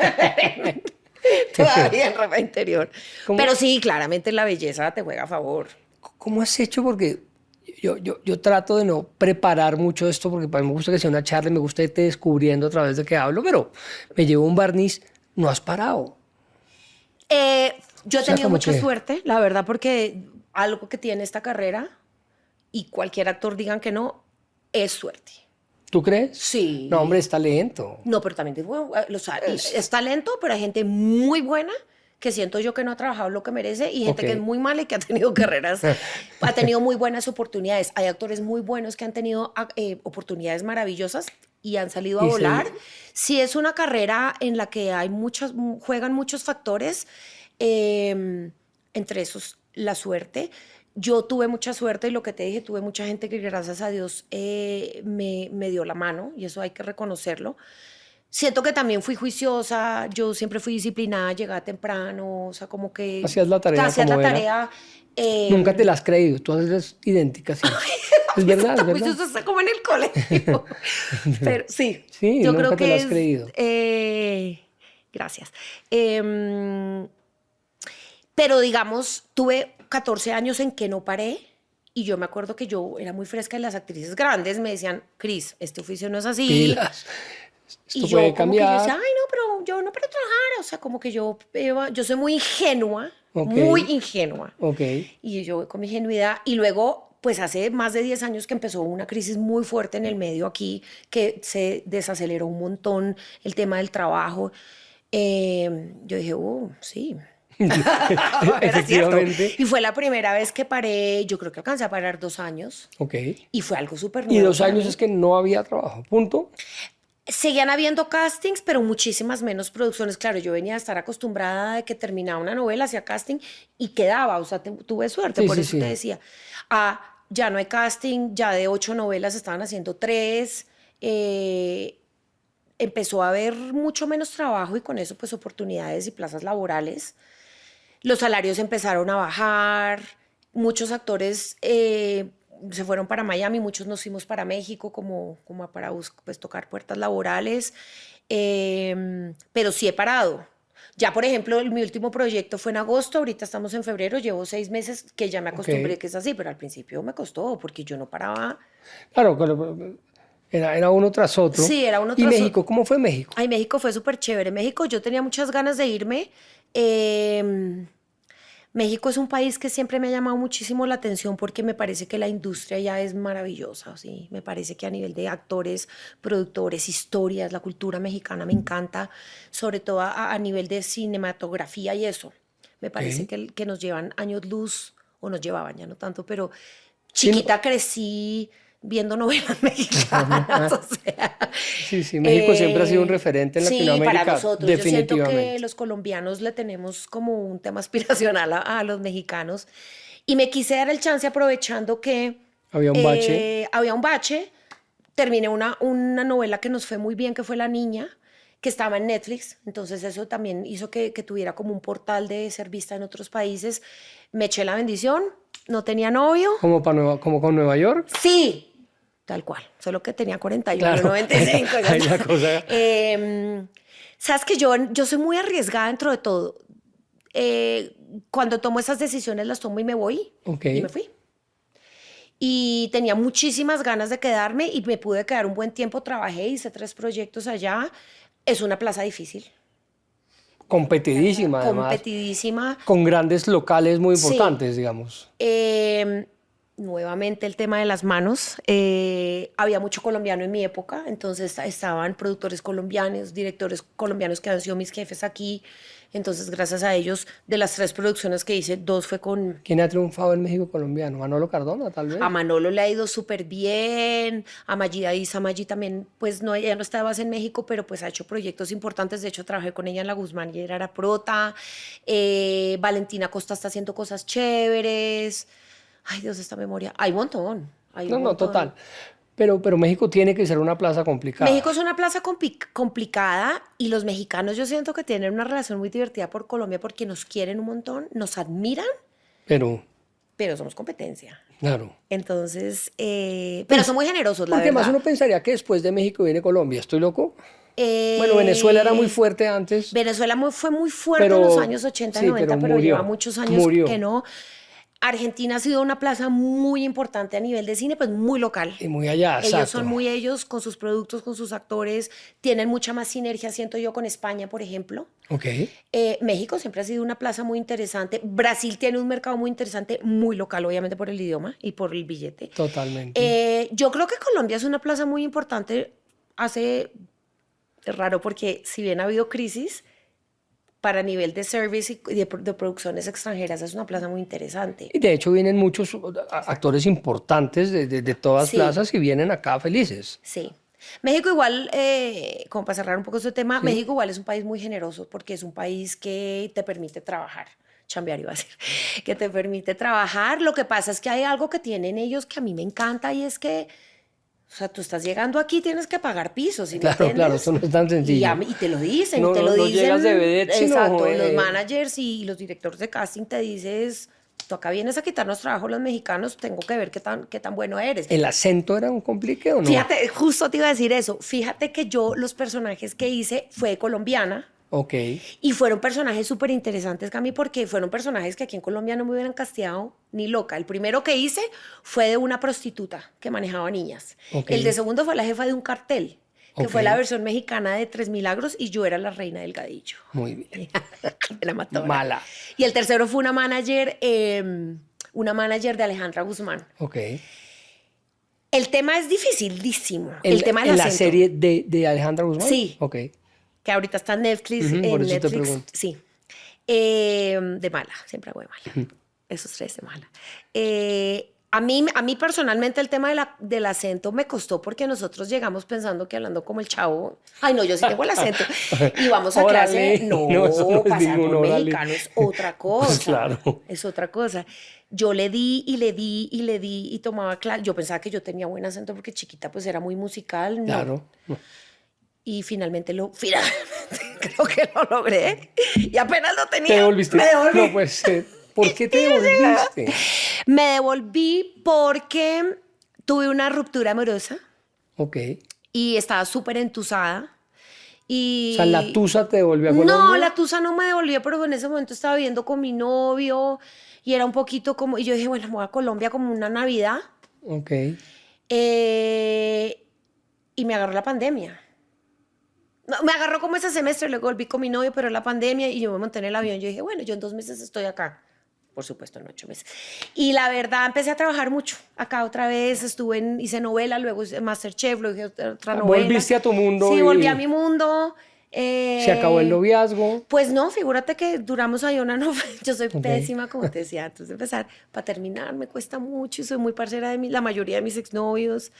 A: ven todavía en ropa interior.
B: ¿Cómo?
A: Pero sí, claramente la belleza te juega a favor.
B: ¿Cómo has hecho? Porque yo trato de no preparar mucho esto porque para mí me gusta que sea una charla y me gusta irte descubriendo a través de qué hablo, pero me llevo un barniz, no has parado.
A: Yo he
B: O sea,
A: tenido
B: como
A: mucha
B: que-
A: suerte, la verdad, porque algo que tiene esta carrera, y cualquier actor digan que no, es suerte.
B: ¿Tú crees?
A: Sí.
B: No, hombre, es talento.
A: No, pero también es talento, pero hay gente muy buena que siento yo que no ha trabajado lo que merece y gente
B: Ok.
A: que es muy mala y que ha tenido carreras, ha tenido muy buenas oportunidades. Hay actores muy buenos que han tenido oportunidades maravillosas y han salido a
B: Y se-
A: volar. Sí es una carrera en la que hay juegan muchos factores, entre esos la suerte. Yo tuve mucha suerte y lo que te dije, tuve mucha gente que gracias a Dios me dio la mano y eso hay que reconocerlo. Siento que también fui juiciosa, yo siempre fui disciplinada, llegaba temprano, o sea, como que...
B: Hacías la tarea
A: Hacías
B: como
A: la
B: era.
A: tarea.
B: Nunca te la has creído, tú eres idéntica. Sí. Es verdad, es
A: Pues
B: verdad.
A: eso está como en el colegio. Pero sí,
B: Sí,
A: yo
B: nunca
A: creo
B: te lo
A: que
B: has creído.
A: gracias. Pero digamos, tuve 14 años en que no paré y yo me acuerdo que yo era muy fresca y las actrices grandes me decían, Cris, este oficio no es así.
B: Pilas.
A: Y
B: Esto
A: yo
B: puede
A: como que yo decía,
B: cambiar.
A: ay, no, pero yo no para trabajar. O sea, como que yo soy
B: Ok,
A: muy ingenua.
B: ok.
A: Y yo con mi ingenuidad. Y luego, pues hace más de 10 años que empezó una crisis muy fuerte en el medio aquí, que se desaceleró un montón el tema del trabajo. Yo dije, sí. Era cierto.
B: Efectivamente.
A: Y fue la primera vez que paré, yo creo que alcancé a parar 2 años.
B: Ok.
A: Y fue algo súper
B: Y
A: nuevo
B: 2 años
A: para
B: es
A: mí.
B: que no había trabajo. Punto.
A: Seguían habiendo castings, pero muchísimas menos producciones. Claro, yo venía a estar acostumbrada de que terminaba una novela, hacía casting y quedaba. O sea, tuve suerte,
B: Sí,
A: por
B: sí,
A: eso te
B: sí.
A: decía. Ya no hay casting, ya de 8 novelas estaban haciendo 3. Empezó a haber mucho menos trabajo y con eso pues oportunidades y plazas laborales. Los salarios empezaron a bajar, muchos actores se fueron para Miami, muchos nos fuimos para México como para pues, tocar puertas laborales, pero sí he parado. Ya, por ejemplo, mi último proyecto fue en agosto, ahorita estamos en febrero, llevo 6 meses que ya me
B: Ok.
A: acostumbré que es así, pero al principio me costó porque yo no paraba.
B: Claro, era uno tras otro.
A: Sí, era uno
B: ¿Y
A: tras
B: México?
A: otro.
B: ¿Cómo fue México?
A: Ay, México fue súper chévere. México, yo tenía muchas ganas de irme. Eh, México es un país que siempre me ha llamado muchísimo la atención porque me parece que la industria ya es maravillosa, ¿sí? Me parece que a nivel de actores, productores, historias, la cultura mexicana me encanta, sobre todo a nivel de cinematografía y eso. Me parece
B: Ok.
A: que nos llevan años luz, o nos llevaban ya no tanto, pero
B: Sí,
A: chiquita crecí viendo novelas mexicanas, o sea,
B: sí, sí, México siempre ha sido un referente en
A: sí, para
B: Latinoamérica,
A: nosotros. Yo siento que
B: definitivamente.
A: los colombianos le tenemos como un tema aspiracional a los mexicanos y me quise dar el chance aprovechando que
B: Había un bache.
A: había un bache, terminé una novela que nos fue muy bien, que fue La Niña, que estaba en Netflix, entonces eso también hizo que tuviera como un portal de ser vista en otros países. Me eché la bendición, no tenía novio.
B: Como con Nueva York.
A: Sí, tal cual, solo que tenía 41,
B: Claro,
A: 95.
B: ahí la cosa.
A: Sabes que yo soy muy arriesgada dentro de todo. Cuando tomo esas decisiones las tomo y me voy.
B: Ok.
A: Y me fui. Y tenía muchísimas ganas de quedarme y me pude quedar un buen tiempo. Trabajé, hice 3 proyectos allá. Es una plaza difícil,
B: Competidísima además,
A: competidísima.
B: con grandes locales muy
A: Sí.
B: importantes, digamos.
A: Nuevamente el tema de las manos. Había mucho colombiano en mi época, entonces estaban productores colombianos, directores colombianos que han sido mis jefes aquí. Entonces, gracias a ellos, de las 3 producciones que hice, 2 fue con
B: ¿Quién ha triunfado en México colombiano? Manolo Cardona, tal vez.
A: a Manolo, le ha ido súper bien, a Magida Isa, Maggi también, pues no, ella no estaba en México, pero pues ha hecho proyectos importantes, de hecho trabajé con ella en La Guzmán y ella era prota. Valentina Costa está haciendo cosas chéveres. Ay, Dios, esta memoria, hay un montón, hay
B: No,
A: un
B: no,
A: montón.
B: total. Pero México tiene que ser una plaza complicada.
A: México es una plaza complicada y los mexicanos yo siento que tienen una relación muy divertida por Colombia porque nos quieren un montón, nos admiran,
B: Pero,
A: pero somos competencia.
B: claro.
A: Entonces, pero son muy generosos, la
B: Porque más
A: verdad.
B: uno pensaría que después de México viene Colombia. ¿Estoy loco? Bueno, Venezuela era muy
A: Eh,
B: fuerte antes,
A: Venezuela fue muy fuerte en los
B: pero
A: años 80 y
B: sí, pero
A: 90, pero lleva
B: murió.
A: muchos años que
B: Murió.
A: no. Argentina ha sido una plaza muy importante a nivel de cine, pues muy local.
B: Y muy allá,
A: Ellos
B: exacto.
A: son muy ellos con sus productos, con sus actores, tienen mucha más sinergia, siento yo, con España, por ejemplo.
B: Ok.
A: México siempre ha sido una plaza muy interesante. Brasil tiene un mercado muy interesante, muy local, obviamente por el idioma y por el billete.
B: Totalmente.
A: Yo creo que Colombia es una plaza muy importante. Es raro porque si bien ha habido crisis, para nivel de service y de producciones extranjeras es una plaza muy interesante.
B: Y de hecho vienen muchos actores importantes de todas
A: Sí,
B: plazas y vienen acá felices.
A: sí. México igual, como para cerrar un poco este tema,
B: Sí.
A: México igual es un país muy generoso porque es un país que te permite trabajar. Chambear iba a decir, que te permite trabajar. Lo que pasa es que hay algo que tienen ellos que a mí me encanta y es que, o sea, tú estás llegando aquí, tienes que pagar pisos, ¿sí me
B: Claro, claro,
A: entiendes?
B: eso no es tan sencillo.
A: Y te lo dicen,
B: No,
A: y te
B: no,
A: lo
B: no
A: dicen.
B: llegas de vedette, sino,
A: Exacto, los managers y los directores de casting te dices, tú acá vienes a quitarnos trabajo los mexicanos, tengo que ver qué tan bueno eres.
B: ¿El acento era un complique o no?
A: Fíjate, justo te iba a decir eso. Fíjate que yo los personajes que hice fue colombiana.
B: Ok.
A: Y fueron personajes súper interesantes, Cami, porque fueron personajes que aquí en Colombia no me hubieran casteado ni loca. El primero que hice fue de una prostituta que manejaba niñas.
B: Ok.
A: El de segundo fue la jefa de un cartel, que
B: Ok.
A: fue la versión mexicana de Tres Milagros, y yo era la reina del gadillo.
B: Muy bien.
A: La matona.
B: Mala.
A: Y el tercero fue una manager de Alejandra Guzmán.
B: Ok.
A: El tema es dificilísimo. El tema del
B: ¿En la
A: acento.
B: serie de Alejandra Guzmán?
A: Sí.
B: Ok.
A: Que ahorita está en Netflix.
B: Ujú,
A: en
B: por eso te
A: Netflix,
B: pregunto.
A: sí. De mala, siempre hago de mala. Esos tres de mala. A mí personalmente el tema del acento me costó porque nosotros llegamos pensando que hablando como el chavo, ay no, yo sí tengo el acento. Y vamos a
B: Órale.
A: clase, no,
B: No, eso no es
A: pasar
B: ningún
A: por
B: órale.
A: mexicano es otra cosa.
B: Pues claro.
A: Es otra cosa. Yo le di y le di y le di y tomaba clase. Yo pensaba que yo tenía buen acento porque chiquita pues era muy musical. No.
B: Claro.
A: Y finalmente creo que lo logré. Y apenas lo tenía.
B: ¿Te devolviste?
A: Me devolví.
B: No, pues, ¿por qué te devolviste?
A: Me devolví porque tuve una ruptura amorosa
B: Ok.
A: y estaba súper entusada. Y...
B: O sea, la tusa te devolvió a Colombia.
A: No, la tusa no me devolvió, pero en ese momento estaba viviendo con mi novio y era un poquito como... Y yo dije, bueno, me voy a Colombia como una Navidad.
B: Ok.
A: Y me agarró la pandemia. No, me agarró como ese semestre, luego volví con mi novio, pero la pandemia y yo me monté en el avión. Yo dije, bueno, yo en 2 meses estoy acá. Por supuesto, en 8 meses. Y la verdad, empecé a trabajar mucho. Acá otra vez hice novela, luego hice Masterchef, luego hice otra novela.
B: Volviste a tu mundo.
A: Sí,
B: y
A: volví a mi mundo.
B: Se acabó el noviazgo.
A: Pues no, figúrate que duramos ahí una novela. Yo soy pésima, como te decía antes de empezar. Para terminar me cuesta mucho y soy muy parcera de la mayoría de mis exnovios.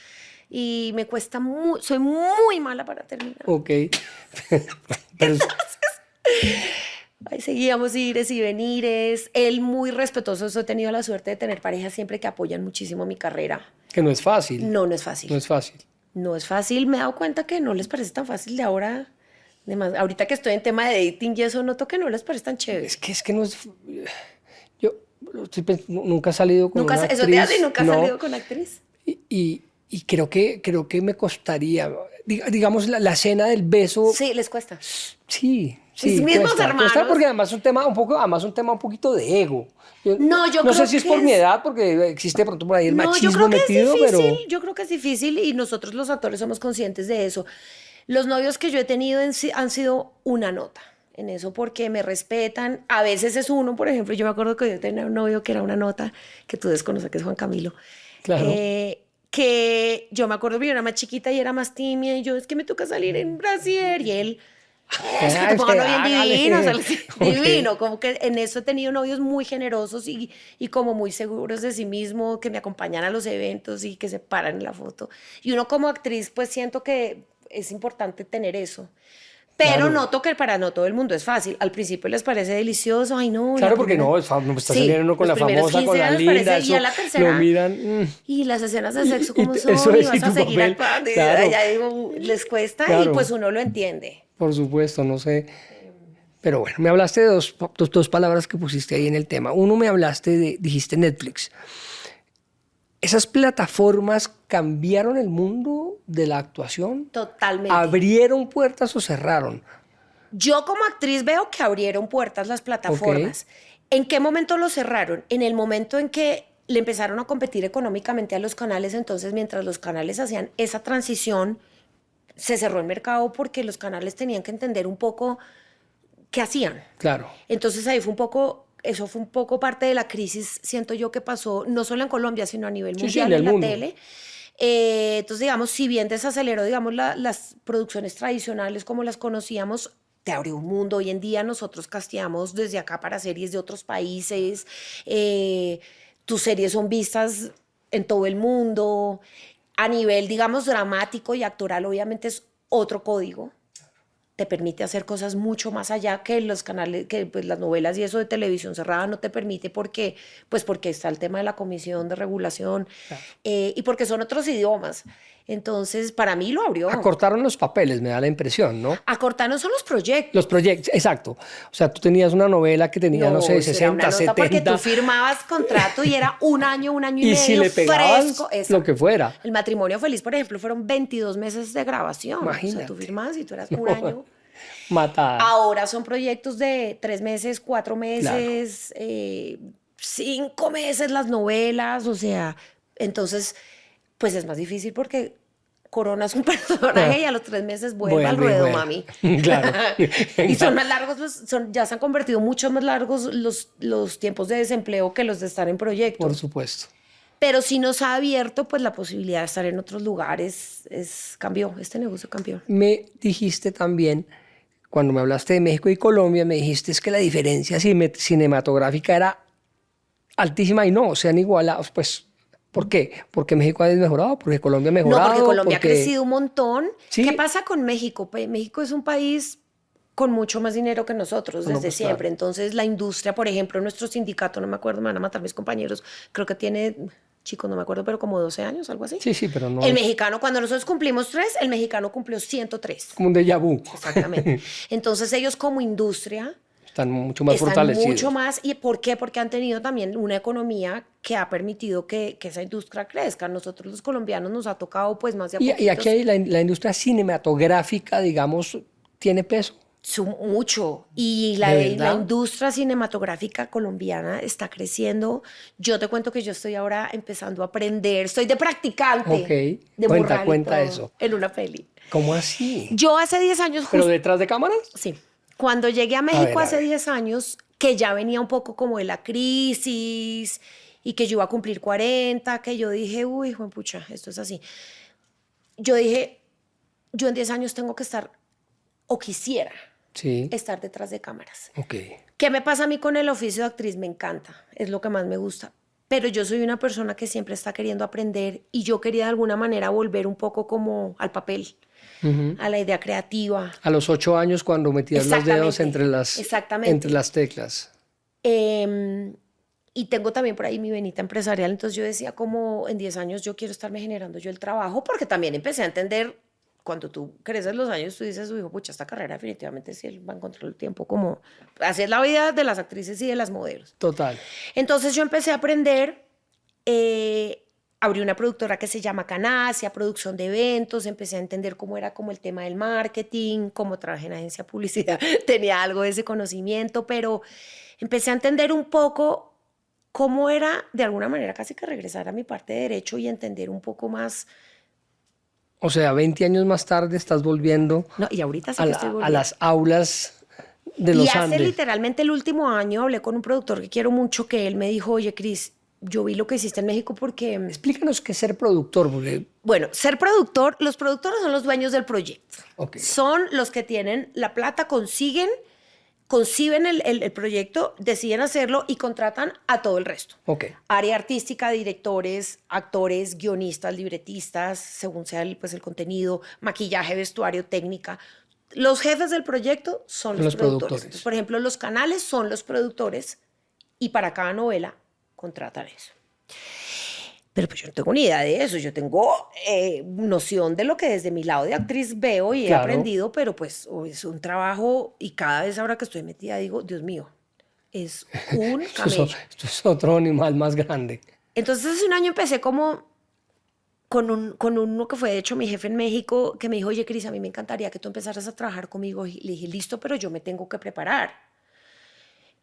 A: Y me cuesta mucho, soy muy mala para terminar.
B: Ok. Pero,
A: Ahí seguíamos ires y venires. Él muy respetuoso. He tenido la suerte de tener parejas siempre que apoyan muchísimo mi carrera.
B: que no es fácil.
A: No, no es fácil.
B: No es fácil.
A: No es fácil. Me he dado cuenta que no les parece tan fácil de ahora. Además, ahorita que estoy en tema de dating y eso, noto que no les parece tan chévere.
B: Es que no es... Yo nunca he salido con
A: Nunca,
B: una
A: eso
B: actriz.
A: te hace, nunca has
B: no.
A: salido con actriz.
B: Y creo que me costaría, digamos, la escena del beso.
A: Sí, les cuesta.
B: Sí,
A: Mis mismos
B: cuesta,
A: hermanos.
B: cuesta porque además es un tema un poquito de ego.
A: No, yo
B: no
A: creo
B: sé si es
A: que
B: por mi
A: es-
B: edad, porque existe de pronto por ahí el
A: No, yo
B: machismo
A: creo que
B: metido,
A: es difícil.
B: pero
A: Yo creo que es difícil y nosotros los actores somos conscientes de eso. Los novios que yo he tenido han sido una nota en eso porque me respetan. A veces es uno, por ejemplo, yo me acuerdo que yo tenía un novio que era una nota que tú desconoces, que es Juan Camilo.
B: Claro.
A: Que yo me acuerdo que yo era más chiquita y era más tímida y yo, es que me toca salir en brasier y él... Es que te pongo bien
B: hágale.
A: divino, o sea, sí,
B: Ok.
A: divino, como que en eso he tenido novios muy generosos y como muy seguros de sí mismo, que me acompañan a los eventos y que se paran en la foto. Y uno como actriz, pues siento que es importante tener eso. Pero
B: Claro.
A: noto que para no todo el mundo es fácil. Al principio les parece delicioso, ay no.
B: claro,
A: la
B: porque
A: primera-
B: no, no está
A: Sí,
B: saliendo uno con
A: los
B: la
A: primeros
B: famosa, con
A: 15
B: la
A: años
B: linda,
A: parece, y
B: eso,
A: a la tercera-
B: lo miran.
A: Y las escenas de sexo, como
B: y
A: son?
B: eso
A: Y
B: es, y
A: vas a
B: tu
A: seguir
B: papel,
A: actuando. Y
B: claro.
A: ya digo, les cuesta y
B: Claro.
A: pues uno lo entiende.
B: Por supuesto, no sé. Pero bueno, me hablaste de dos palabras que pusiste ahí en el tema. Uno me hablaste dijiste Netflix. ¿Esas plataformas cambiaron el mundo de la actuación?
A: Totalmente.
B: ¿Abrieron puertas o cerraron?
A: Yo como actriz veo que abrieron puertas las plataformas. ¿En qué momento lo cerraron? En el momento en que le empezaron a competir económicamente a los canales, entonces mientras los canales hacían esa transición, se cerró el mercado porque los canales tenían que entender un poco qué hacían.
B: Claro.
A: Entonces ahí eso fue un poco parte de la crisis, siento yo, que pasó no solo en Colombia, sino a nivel
B: Sí,
A: mundial
B: en el
A: en la
B: mundo.
A: tele. Entonces, digamos, si bien desaceleró, digamos, las producciones tradicionales como las conocíamos, te abrió un mundo. Hoy en día nosotros casteamos desde acá para series de otros países. Tus series son vistas en todo el mundo. A nivel, digamos, dramático y actoral, obviamente es otro código. te permite hacer cosas mucho más allá que los canales, que pues, las novelas y eso de televisión cerrada no te permite porque, pues porque está el tema de la comisión de regulación
B: Claro.
A: y porque son otros idiomas. Entonces, para mí lo abrió.
B: Acortaron los papeles, me da la impresión, ¿no?
A: Acortaron son los proyectos.
B: Los proyectos, exacto. O sea, tú tenías una novela que tenía, no sé,
A: eso era una
B: 60,
A: nota porque
B: 70.
A: tú firmabas contrato y era un año y
B: Y
A: medio
B: si le pegabas
A: fresco.
B: lo que fuera.
A: El matrimonio feliz, por ejemplo, fueron 22 meses de grabación.
B: Imagínate.
A: O sea, tú firmabas y tú eras un año.
B: Matada.
A: Ahora son proyectos de 3 meses, 4 meses, 5 meses las novelas, o sea, entonces, pues es más difícil porque coronas un personaje y a los 3 meses vuelve al ruedo, mami.
B: Claro.
A: Y son más largos, ya se han convertido mucho más largos los tiempos de desempleo que los de estar en proyectos.
B: Por supuesto.
A: Pero sí nos ha abierto pues la posibilidad de estar en otros lugares, cambió, este negocio cambió.
B: Me dijiste también, cuando me hablaste de México y Colombia, me dijiste es que la diferencia cinematográfica era altísima y no, sean igualados, pues, ¿por qué? Porque México ha desmejorado, porque Colombia ha mejorado.
A: No, porque Colombia ha crecido un montón.
B: ¿Sí?
A: ¿Qué pasa con México? México es un país con mucho más dinero que nosotros desde
B: pues,
A: siempre.
B: claro.
A: Entonces la industria, por ejemplo, nuestro sindicato, no me acuerdo, me van a matar mis compañeros, creo que tiene, chicos, no me acuerdo, pero como 12 años, algo así.
B: Sí, pero no.
A: El mexicano, cuando nosotros cumplimos 3, el mexicano cumplió 103.
B: Como un déjà vu.
A: Exactamente. Entonces ellos como industria
B: Están mucho más
A: están
B: fortalecidos.
A: mucho más. ¿Y por qué? Porque han tenido también una economía que ha permitido que esa industria crezca. Nosotros los colombianos nos ha tocado pues más de a
B: Y
A: poquitos.
B: aquí hay la industria cinematográfica, digamos, tiene peso.
A: Mucho. Y la industria cinematográfica colombiana está creciendo. Yo te cuento que yo estoy ahora empezando a aprender. Estoy de practicante.
B: Ok.
A: De
B: Cuenta eso.
A: En una peli.
B: ¿Cómo así?
A: Yo hace 10 años...
B: ¿Pero detrás de cámaras?
A: Sí. Cuando llegué a México
B: a
A: hace
B: ver.
A: 10 años, que ya venía un poco como de la crisis y que yo iba a cumplir 40, que yo dije, uy, juenpucha, esto es así. Yo dije, yo en 10 años tengo que estar, o quisiera, estar detrás de cámaras.
B: Ok.
A: ¿Qué me pasa a mí con el oficio de actriz? Me encanta, es lo que más me gusta. Pero yo soy una persona que siempre está queriendo aprender y yo quería de alguna manera volver un poco como al papel, a la idea creativa.
B: A los 8 años cuando metías los dedos entre las teclas.
A: Y tengo también por ahí mi venita empresarial, entonces yo decía como en 10 años yo quiero estarme generando yo el trabajo, porque también empecé a entender, cuando tú creces los años, tú dices, hijo, pucha, esta carrera definitivamente sí él va a encontrar el tiempo como... Así es la vida de las actrices y de las modelos.
B: Total.
A: Entonces yo empecé a aprender, abrí una productora que se llama Canasia, producción de eventos, empecé a entender cómo era como el tema del marketing, cómo trabajé en agencia de publicidad, tenía algo de ese conocimiento, pero empecé a entender un poco cómo era, de alguna manera, casi que regresar a mi parte de derecho y entender un poco más.
B: O sea, 20 años más tarde estás volviendo
A: No, y ahorita sí que estoy volviendo.
B: a las aulas de los Andes.
A: Y hace literalmente el último año hablé con un productor que quiero mucho, que él me dijo, oye, Cris, yo vi lo que hiciste en México porque...
B: Explícanos qué es ser productor, porque...
A: Bueno, ser productor, los productores son los dueños del proyecto.
B: Okay.
A: Son los que tienen la plata, conciben el proyecto, deciden hacerlo y contratan a todo el resto.
B: Okay.
A: Área artística, directores, actores, guionistas, libretistas, según sea el contenido, maquillaje, vestuario, técnica. Los jefes del proyecto son los productores. Entonces, por ejemplo, los canales son los productores y para cada novela contratan eso. Pero pues yo no tengo ni idea de eso, yo tengo noción de lo que desde mi lado de actriz veo y he aprendido, pero pues es un trabajo y cada vez ahora que estoy metida digo, Dios mío, es un camello.
B: Esto es otro animal más grande.
A: Entonces hace un año empecé como con uno que fue de hecho mi jefe en México, que me dijo, oye Cris, a mí me encantaría que tú empezaras a trabajar conmigo. Y le dije, listo, pero yo me tengo que preparar.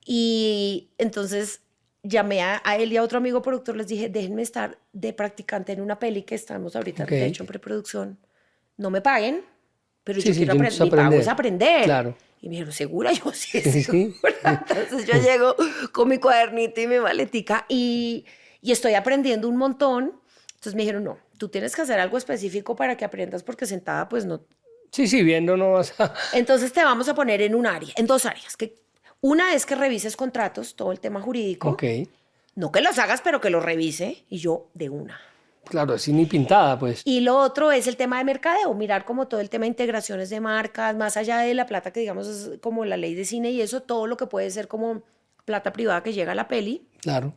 A: Y entonces... llamé a él y a otro amigo productor, les dije, déjenme estar de practicante en una peli que estamos ahorita, de hecho, en preproducción. No me paguen, pero yo quiero aprender. Mi pago es aprender.
B: Claro.
A: Y me dijeron, ¿segura? Yo, sí, segura. Entonces yo llego con mi cuadernito y mi maletica y estoy aprendiendo un montón. Entonces me dijeron, no, tú tienes que hacer algo específico para que aprendas porque sentada pues no.
B: Sí, viendo no vas a...
A: Entonces te vamos a poner en dos áreas, una es que revises contratos, todo el tema jurídico.
B: Ok.
A: No que los hagas, pero que los revise. Y yo, de una.
B: Claro, así ni pintada, pues.
A: Y lo otro es el tema de mercadeo, mirar como todo el tema de integraciones de marcas, más allá de la plata que digamos es como la ley de cine y eso, todo lo que puede ser como plata privada que llega a la peli.
B: Claro.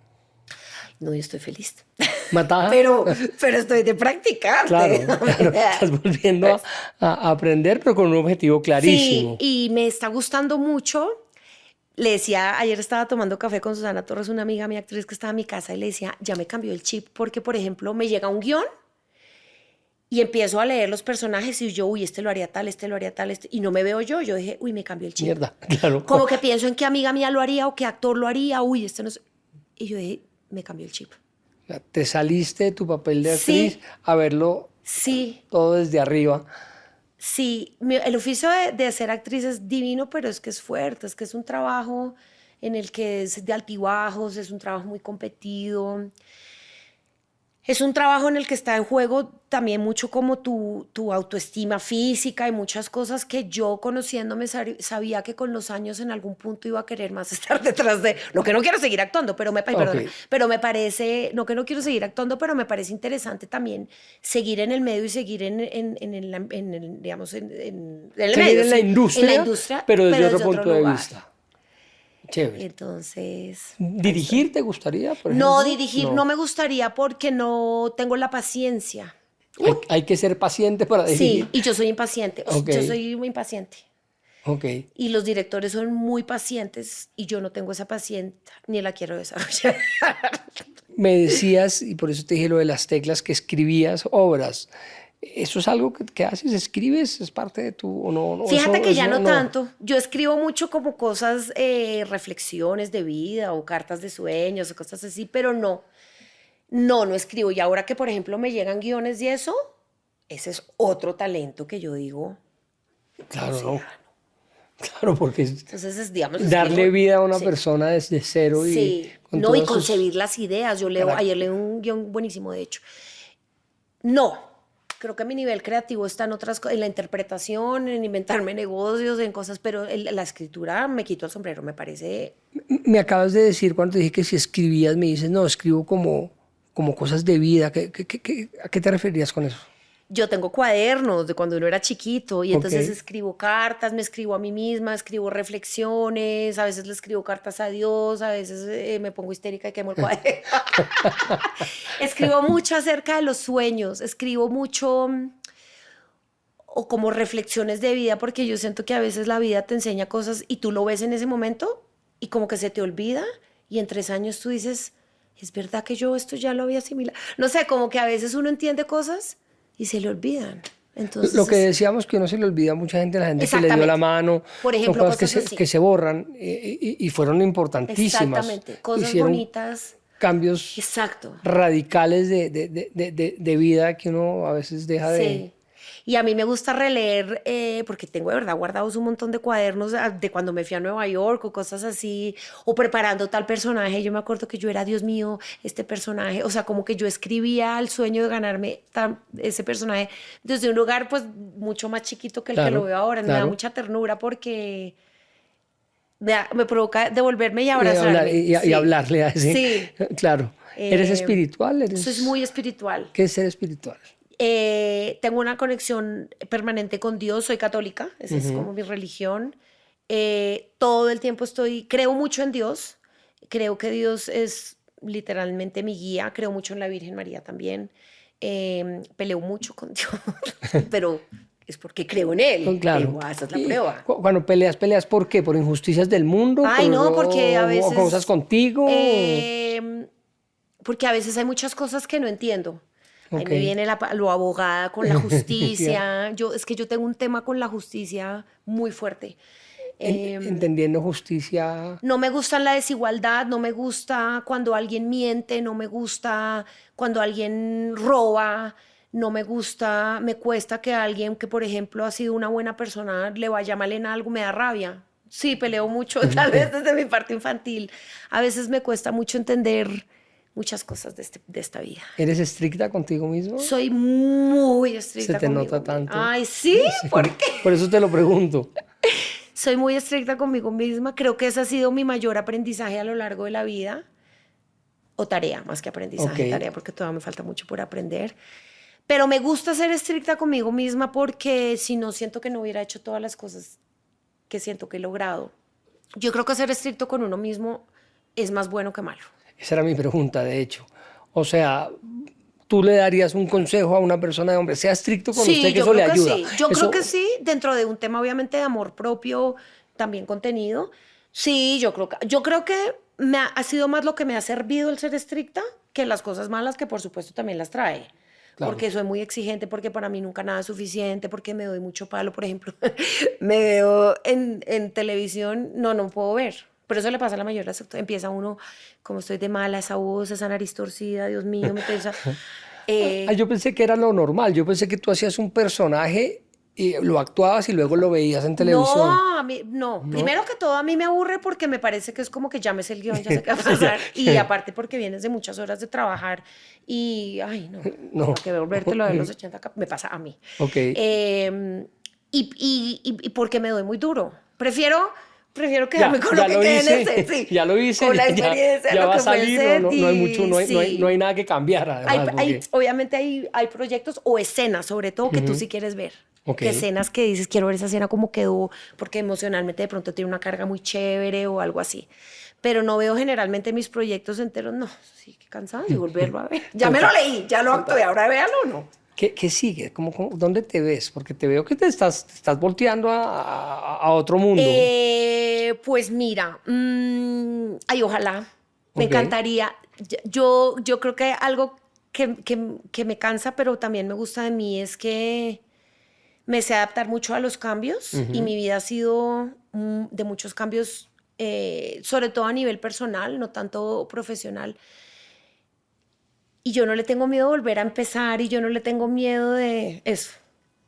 A: No, yo estoy feliz.
B: Matada.
A: Pero estoy de practicante.
B: Claro, claro. Estás volviendo a aprender, pero con un objetivo clarísimo.
A: Sí, y me está gustando mucho. Le decía, ayer estaba tomando café con Susana Torres, una amiga, mi actriz que estaba en mi casa, y le decía, ya me cambió el chip, porque, por ejemplo, me llega un guión y empiezo a leer los personajes y yo, uy, este lo haría tal, este lo haría tal, este, y no me veo yo. Yo dije, uy, me cambió el chip.
B: Mierda, claro.
A: Como que pienso en qué amiga mía lo haría o qué actor lo haría, uy, este no sé. Y yo dije, me cambió el chip.
B: Te saliste de tu papel de actriz
A: Sí.
B: a verlo
A: Sí.
B: todo desde arriba.
A: Sí, el oficio de ser actriz es divino, pero es que es fuerte, es que es un trabajo en el que es de altibajos, es un trabajo muy competido, es un trabajo en el que está en juego también mucho como tu autoestima física y muchas cosas que yo conociéndome sabía que con los años en algún punto iba a querer más estar detrás de, no que no quiero seguir actuando, pero
B: Ok.
A: pero me parece, no que no quiero seguir actuando, pero me parece interesante también seguir en el medio y seguir digamos, en el
B: Seguir
A: medio,
B: en la
A: sí,
B: industria,
A: en la industria,
B: pero desde otro punto de
A: lugar.
B: vista. Chévere.
A: Entonces,
B: ¿Dirigir te gustaría, por
A: no,
B: ejemplo?
A: dirigir no me gustaría porque no tengo la paciencia.
B: Hay que ser paciente para dirigir.
A: Sí, y yo soy impaciente,
B: Ok.
A: yo soy muy impaciente.
B: Ok.
A: Y los directores son muy pacientes y yo no tengo esa paciencia ni la quiero desarrollar.
B: Me decías, y por eso te dije lo de las teclas, que escribías obras. ¿Eso es algo que haces? ¿Escribes? ¿Es parte de tu...? O no, no,
A: Fíjate
B: eso-
A: que ya
B: eso
A: no tanto. Yo escribo mucho como cosas, reflexiones de vida o cartas de sueños o cosas así, pero no escribo. Y ahora que, por ejemplo, me llegan guiones y eso, ese es otro talento que yo digo.
B: Claro,
A: o sea,
B: no. Claro, porque es
A: Entonces, digamos,
B: darle
A: escribo-
B: vida a una
A: sí.
B: persona desde cero y
A: Sí,
B: con
A: no, y
B: todos sus
A: concebir las ideas.
B: caracteres.
A: Ayer leí un guión buenísimo, de hecho. No, creo que mi nivel creativo está en otras cosas, en la interpretación, en inventarme negocios, en cosas, pero la escritura me quito el sombrero, me parece.
B: Me acabas de decir cuando te dije que si escribías, me dices, no, escribo como cosas de vida. ¿A qué te referías con eso?
A: Yo tengo cuadernos de cuando uno era chiquito y entonces
B: Ok.
A: escribo cartas, me escribo a mí misma, escribo reflexiones, a veces le escribo cartas a Dios, a veces me pongo histérica y quemo el cuaderno. Escribo mucho acerca de los sueños, escribo mucho o como reflexiones de vida, porque yo siento que a veces la vida te enseña cosas y tú lo ves en ese momento y como que se te olvida y en 3 años tú dices, es verdad que yo esto ya lo había asimilado. No sé, como que a veces uno entiende cosas y se le olvidan. Entonces,
B: Lo que decíamos que no se le olvida a mucha gente, la gente que le dio la
A: Exactamente.
B: mano,
A: Por ejemplo,
B: son cosas
A: cosas así.
B: que se borran y fueron importantísimas.
A: exactamente, cosas
B: Hicieron
A: bonitas.
B: cambios
A: Exacto.
B: radicales de vida que uno a veces deja de...
A: Sí. Y a mí me gusta releer, porque tengo de verdad guardados un montón de cuadernos de cuando me fui a Nueva York o cosas así, o preparando tal personaje. Yo me acuerdo que yo era, Dios mío, este personaje, o sea, como que yo escribía el sueño de ganarme ese personaje desde un lugar pues mucho más chiquito que el que
B: Claro,
A: lo veo ahora. Me da
B: claro.
A: mucha ternura porque me provoca devolverme y
B: Y,
A: abrazarme.
B: y
A: Sí.
B: hablarle a ese.
A: Sí.
B: Claro. ¿Eres
A: Eh,
B: espiritual?
A: Soy muy espiritual.
B: ¿Qué es ser espiritual?
A: Tengo una conexión permanente con Dios, soy católica, esa es como mi religión. Todo el tiempo creo mucho en Dios, creo que Dios es literalmente mi guía, creo mucho en la Virgen María también. Peleo mucho con Dios, pero es porque creo en Él.
B: Claro.
A: Esa es la
B: Y
A: prueba.
B: cuando peleas, ¿por qué? ¿Por injusticias del mundo?
A: Ay, no, porque a
B: ¿O
A: veces...
B: cosas contigo?
A: Porque a veces hay muchas cosas que no entiendo. Ahí
B: Ok.
A: me viene lo abogada con la justicia. Es que yo tengo un tema con la justicia muy fuerte.
B: Entendiendo justicia.
A: No me gusta la desigualdad, no me gusta cuando alguien miente, no me gusta cuando alguien roba, no me gusta, me cuesta que alguien que, por ejemplo, ha sido una buena persona le vaya mal en algo, me da rabia. Sí, peleo mucho, tal vez desde mi parte infantil. A veces me cuesta mucho entender muchas cosas de esta vida.
B: ¿Eres estricta contigo mismo?
A: Soy muy estricta
B: Se te
A: conmigo
B: nota
A: misma.
B: tanto.
A: Ay, ¿sí? ¿Por qué?
B: Por eso te lo pregunto.
A: Soy muy estricta conmigo misma. Creo que ese ha sido mi mayor aprendizaje a lo largo de la vida. o tarea, más que aprendizaje,
B: Ok.
A: tarea, porque todavía me falta mucho por aprender. Pero me gusta ser estricta conmigo misma porque si no, siento que no hubiera hecho todas las cosas que siento que he logrado. Yo creo que ser estricto con uno mismo es más bueno que malo.
B: Esa era mi pregunta, de hecho. O sea, tú le darías un consejo a una persona de hombre, sea estricto con usted, que
A: yo
B: eso le
A: creo que
B: ayuda.
A: sí. Yo
B: Eso-
A: creo que sí, dentro de un tema obviamente de amor propio, también contenido. Sí, yo creo que ha sido más lo que me ha servido el ser estricta que las cosas malas que por supuesto también las trae.
B: Claro.
A: Porque soy muy exigente, porque para mí nunca nada es suficiente, porque me doy mucho palo, por ejemplo, me veo en televisión, no puedo ver. Pero eso le pasa a la mayoría de las actores. Empieza uno, como estoy de mala, esa voz, esa nariz torcida, Dios mío, me piensa.
B: Yo pensé que era lo normal. Yo pensé que tú hacías un personaje y lo actuabas y luego lo veías en televisión.
A: No, a mí, no. Primero que todo, a mí me aburre porque me parece que es como que ya me sé el guión, ya sé qué va a pasar. Y aparte porque vienes de muchas horas de trabajar y, ay, no,
B: No.
A: que volvértelo de los 80 me pasa a mí.
B: Ok.
A: Y porque me doy muy duro. Prefiero quedarme con lo que
B: lo
A: quede en
B: hice,
A: el set, sí.
B: ya lo hice,
A: Con la
B: ya,
A: experiencia,
B: ya
A: lo
B: va a
A: que fue el
B: salir,
A: set
B: no hay
A: y
B: mucho, no hay,
A: sí.
B: no hay nada que cambiar además. porque-
A: Obviamente hay proyectos o escenas, sobre todo, que tú sí quieres ver.
B: Ok.
A: Que escenas que dices, quiero ver esa escena como quedó, porque emocionalmente de pronto tiene una carga muy chévere o algo así. Pero no veo generalmente mis proyectos enteros, no, sí, qué cansado de volverlo a ver. Ya me lo leí, ya lo actué, ahora véalo o no.
B: ¿Qué sigue? ¿Dónde te ves? Porque te veo que te estás volteando a otro mundo.
A: Pues mira, ay, ojalá, me
B: Ok.
A: encantaría. Yo creo que algo que me cansa, pero también me gusta de mí es que me sé adaptar mucho a los cambios y mi vida ha sido de muchos cambios, sobre todo a nivel personal, no tanto profesional. Y yo no le tengo miedo de volver a empezar y yo no le tengo miedo de eso.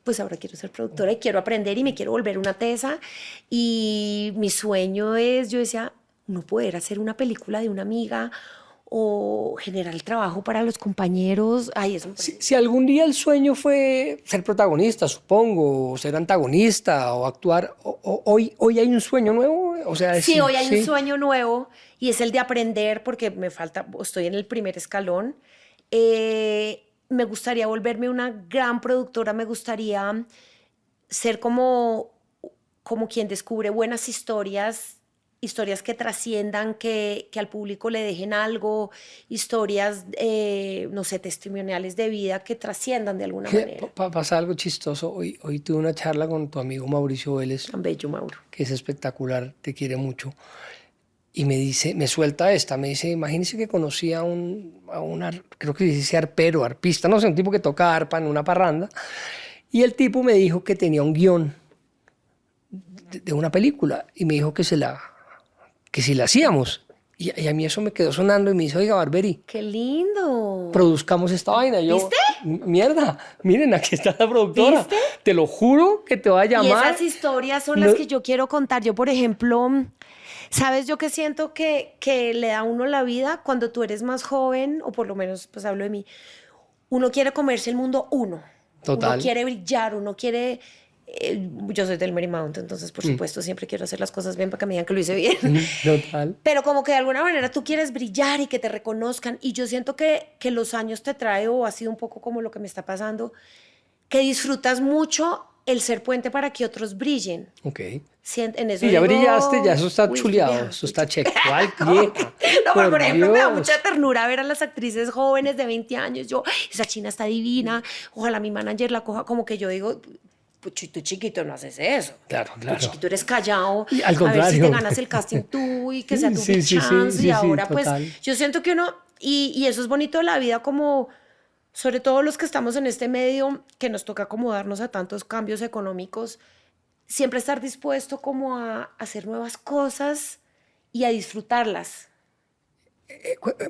A: Pues ahora quiero ser productora y quiero aprender y me quiero volver una tesa. Y mi sueño es, yo decía, no poder hacer una película de una amiga o generar trabajo para los compañeros. Ay, eso me parece.
B: Si algún día el sueño fue ser protagonista, supongo, o ser antagonista o actuar, hoy hay un sueño nuevo. O sea,
A: Sí, hoy hay un
B: sí.
A: sueño nuevo y es el de aprender porque me falta, estoy en el primer escalón. Me gustaría volverme una gran productora, me gustaría ser como quien descubre buenas historias, historias que trasciendan, que al público le dejen algo, historias, no sé, testimoniales de vida que trasciendan de alguna manera.
B: Pasa algo chistoso. Hoy tuve una charla con tu amigo Mauricio Vélez,
A: Tan bello, Mauro.
B: que es espectacular, te quiere mucho. Y me dice, me suelta esta, me dice, imagínese que conocí a una, creo que dice arpero, arpista, no sé, un tipo que toca arpa en una parranda. Y el tipo me dijo que tenía un guión de una película y me dijo que si la hacíamos. Y a mí eso me quedó sonando y me dice, oiga, Barberi,
A: ¡Qué lindo!
B: produzcamos esta vaina. Y yo,
A: ¿Viste?
B: Mierda, miren, aquí está la productora.
A: ¿Viste?
B: Te lo juro que te va a
A: Y
B: llamar.
A: esas historias son
B: No-
A: las que yo quiero contar. Yo, por ejemplo, ¿sabes yo que siento que le da a uno la vida cuando tú eres más joven, o por lo menos pues hablo de mí, uno quiere comerse el mundo uno.
B: Total.
A: Uno quiere brillar, uno quiere... yo soy del Marymount, entonces por supuesto siempre quiero hacer las cosas bien para que me digan que lo hice bien.
B: Total.
A: Pero como que de alguna manera tú quieres brillar y que te reconozcan. Y yo siento que los años te trae, o ha sido un poco como lo que me está pasando, que disfrutas mucho el ser puente para que otros brillen.
B: Ok.
A: En eso
B: Y ya
A: digo,
B: brillaste, ya eso está
A: uy,
B: chuleado,
A: vieja,
B: eso está check. ¿Cuál
A: ¿Cómo
B: vieja?
A: que? No, pero por ejemplo me da
B: Dios.
A: mucha ternura ver a las actrices jóvenes de 20 años. Yo, esa china está divina, ojalá mi manager la coja, como que yo digo, pues tú chiquito no haces eso.
B: Claro, claro.
A: Tú chiquito eres callado,
B: Y al
A: a ver si
B: contrario.
A: te ganas el casting tú y que sea tu
B: Sí,
A: big
B: sí, sí,
A: chance.
B: sí,
A: Y
B: sí,
A: ahora pues
B: total.
A: yo siento que uno, y eso es bonito de la vida, como sobre todo los que estamos en este medio, que nos toca acomodarnos a tantos cambios económicos, siempre estar dispuesto como a hacer nuevas cosas y a disfrutarlas.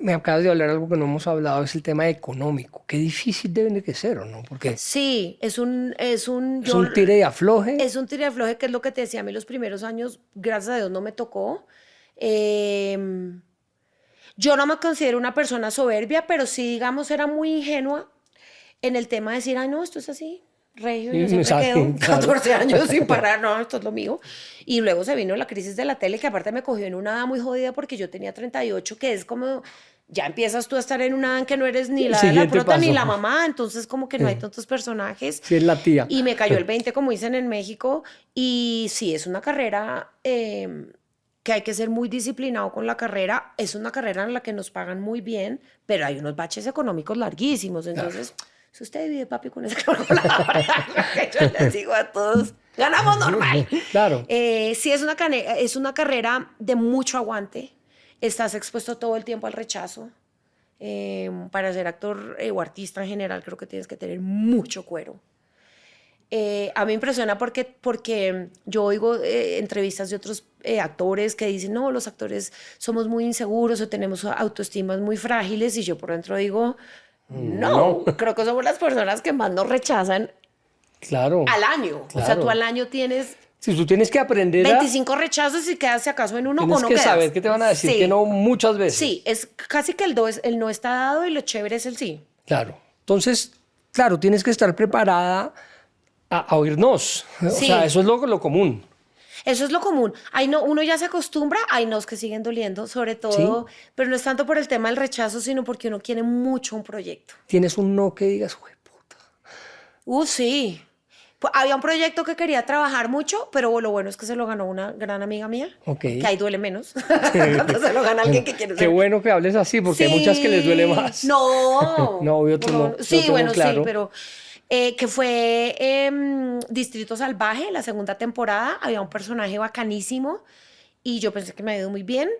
B: Me acabas de hablar algo que no hemos hablado, es el tema económico. Qué difícil debe de ser, ¿o no? Porque
A: Sí, es un
B: es un tire y afloje.
A: Es un tire de afloje, que es lo que te decía a mí los primeros años, gracias a Dios no me tocó. Yo no me considero una persona soberbia, pero sí, digamos, era muy ingenua en el tema de decir, ay, no, esto es así, regio, yo siempre
B: Exacto,
A: quedo
B: claro.
A: 14 años sin parar, no, esto es lo mío. Y luego se vino la crisis de la tele, que aparte me cogió en una edad muy jodida porque yo tenía 38, que es como, ya empiezas tú a estar en una edad en que no eres ni la de la
B: Siguiente
A: prota ni
B: paso.
A: la mamá, entonces como que no hay tantos personajes.
B: Sí, es la tía.
A: Y me cayó el 20, como dicen en México, y sí, es una carrera que hay que ser muy disciplinado con la carrera. Es una carrera en la que nos pagan muy bien, pero hay unos baches económicos larguísimos. Entonces, si usted divide, papi, con esa calculadora, yo les digo a todos, ganamos normal.
B: Claro.
A: Sí, es una carrera de mucho aguante. Estás expuesto todo el tiempo al rechazo. Para ser actor o artista en general, creo que tienes que tener mucho cuero. A mí me impresiona porque yo oigo entrevistas de otros actores que dicen, no, los actores somos muy inseguros o tenemos autoestimas muy frágiles, y yo por dentro digo, no, creo que somos las personas que más nos rechazan
B: Claro.
A: al año. O sea,
B: Claro.
A: tú al año tienes
B: Si tú tienes que aprender
A: 25 rechazos y quedas si acaso en uno
B: tienes
A: o no
B: que
A: quedas.
B: saber que te van a decir
A: Sí.
B: que no muchas veces.
A: Sí, es casi que el no está dado y lo chévere es el sí.
B: Claro. Entonces, claro, tienes que estar preparada a oírnos. O
A: Sí.
B: sea, eso es lo común.
A: Eso es lo común. Uno ya se acostumbra, hay nos que siguen doliendo, sobre todo, pero no es tanto por el tema del rechazo, sino porque uno quiere mucho un proyecto.
B: Tienes un no que digas, "Jue puta".
A: Sí. Pues, había un proyecto que quería trabajar mucho, pero lo bueno es que se lo ganó una gran amiga mía,
B: Ok.
A: que ahí duele menos. Cuando se lo gana alguien que quiere
B: Qué
A: ser.
B: bueno que hables así, porque hay muchas que les duele más.
A: No.
B: No, y otros no.
A: Sí,
B: Otros no,
A: bueno,
B: claro.
A: sí, pero que fue Distrito Salvaje, la segunda temporada. Había un personaje bacanísimo y yo pensé que me había ido muy bien,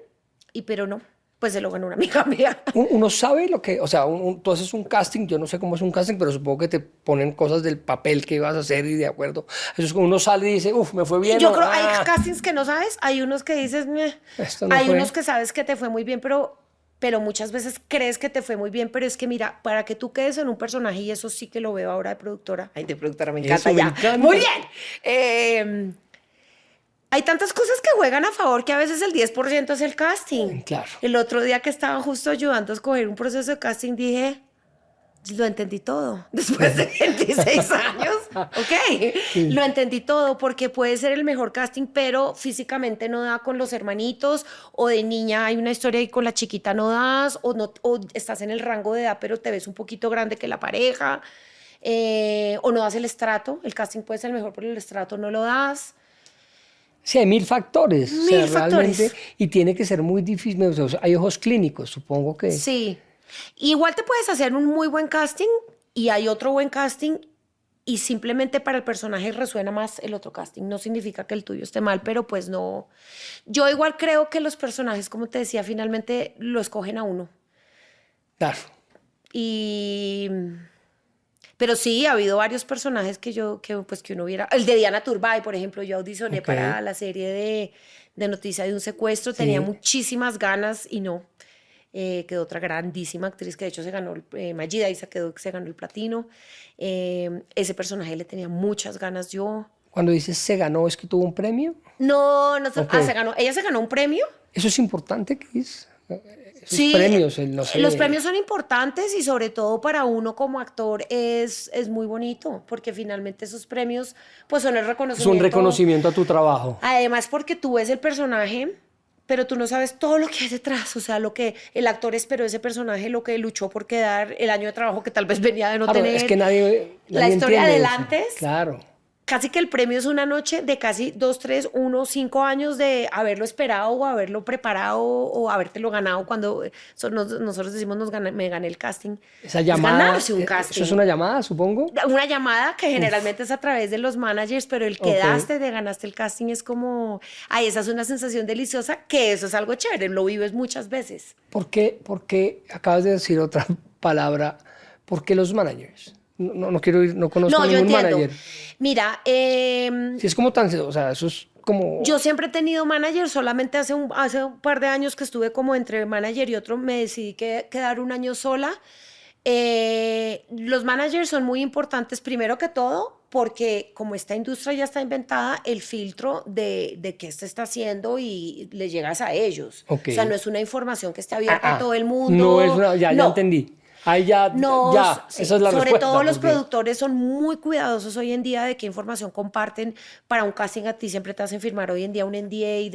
A: pero no, pues se lo ganó una amiga mía.
B: Uno sabe lo que, o sea, tú haces un casting, yo no sé cómo es un casting, pero supongo que te ponen cosas del papel que ibas a hacer y de acuerdo. Eso es como uno sale y dice, uff, me fue bien.
A: Yo
B: o,
A: creo hay
B: "Ah,
A: castings que no sabes, hay unos que dices, "Meh".
B: Esto no
A: Hay
B: fue.
A: unos que sabes que te fue muy bien, pero muchas veces crees que te fue muy bien, pero es que mira, para que tú quedes en un personaje, y eso sí que lo veo ahora de productora, ay, de productora me encanta
B: Eso me
A: ya,
B: encanta.
A: muy bien. Hay tantas cosas que juegan a favor que a veces el 10% es el casting.
B: Claro.
A: El otro día que estaba justo ayudando a escoger un proceso de casting, dije, lo entendí todo. Después de 26 años, ok, lo entendí todo, porque puede ser el mejor casting, pero físicamente no da con los hermanitos, o de niña hay una historia y con la chiquita no das, o, no, o estás en el rango de edad, pero te ves un poquito grande que la pareja, o no das el estrato. El casting puede ser el mejor, pero el estrato no lo das.
B: Sí, hay 1000 factores. O sea,
A: Mil factores.
B: realmente, y tiene que ser muy difícil. O sea, hay ojos clínicos, supongo que.
A: Sí. Igual te puedes hacer un muy buen casting y hay otro buen casting y simplemente para el personaje resuena más el otro casting. No significa que el tuyo esté mal, pero pues no. Yo igual creo que los personajes, como te decía, finalmente lo escogen a uno.
B: Claro.
A: Pero sí, ha habido varios personajes que uno viera. El de Diana Turbay, por ejemplo, yo audicioné
B: Ok.
A: para la serie de Noticia de un Secuestro. Tenía muchísimas ganas y no. Quedó otra grandísima actriz que de hecho se ganó, Mayida Isa se ganó el platino. Ese personaje le tenía muchas ganas yo.
B: Cuando dices se ganó, ¿es que tuvo un premio?
A: No,
B: Ok.
A: se ganó. Ella se ganó un premio.
B: Eso es importante, Cris. Esos
A: Sí,
B: premios, no sé.
A: los premios son importantes y sobre todo para uno como actor es muy bonito, porque finalmente esos premios pues son el
B: Es
A: reconocimiento.
B: un reconocimiento a tu trabajo.
A: Además porque tú ves el personaje, pero tú no sabes todo lo que hay detrás, o sea, lo que el actor esperó de ese personaje, lo que luchó por quedar, el año de trabajo que tal vez venía de no
B: Claro,
A: tener.
B: es que nadie
A: la historia
B: entiende
A: del
B: eso.
A: antes.
B: Claro.
A: Casi que el premio es una noche de casi 2, 3, 1, 5 años de haberlo esperado o haberlo preparado o habértelo ganado cuando nosotros decimos me gané el casting.
B: Esa
A: Es
B: llamada.
A: ganarse un casting.
B: Eso es una llamada, supongo.
A: Una llamada que generalmente es a través de los managers, pero el quedaste, te ganaste el casting es como, ay, esa es una sensación deliciosa, que eso es algo chévere, lo vives muchas veces.
B: ¿Por qué acabas de decir otra palabra? ¿Por qué los managers? No quiero ir, no conozco a
A: No, yo
B: ningún
A: entiendo.
B: manager.
A: Mira,
B: Si es como tan, o sea, eso es como.
A: yo siempre he tenido manager, solamente hace un par de años que estuve como entre manager y otro, me decidí quedar un año sola. Los managers son muy importantes, primero que todo, porque como esta industria ya está inventada, el filtro de qué se está haciendo y le llegas a ellos.
B: Ok.
A: O sea, no es una información que esté abierta a todo el mundo.
B: No es una, ya
A: No.
B: entendí. Ahí ya,
A: Sí,
B: esa es la
A: sobre
B: respuesta.
A: todo los
B: porque-
A: productores son muy cuidadosos hoy en día de qué información comparten. Para un casting a ti siempre te hacen firmar hoy en día un NDA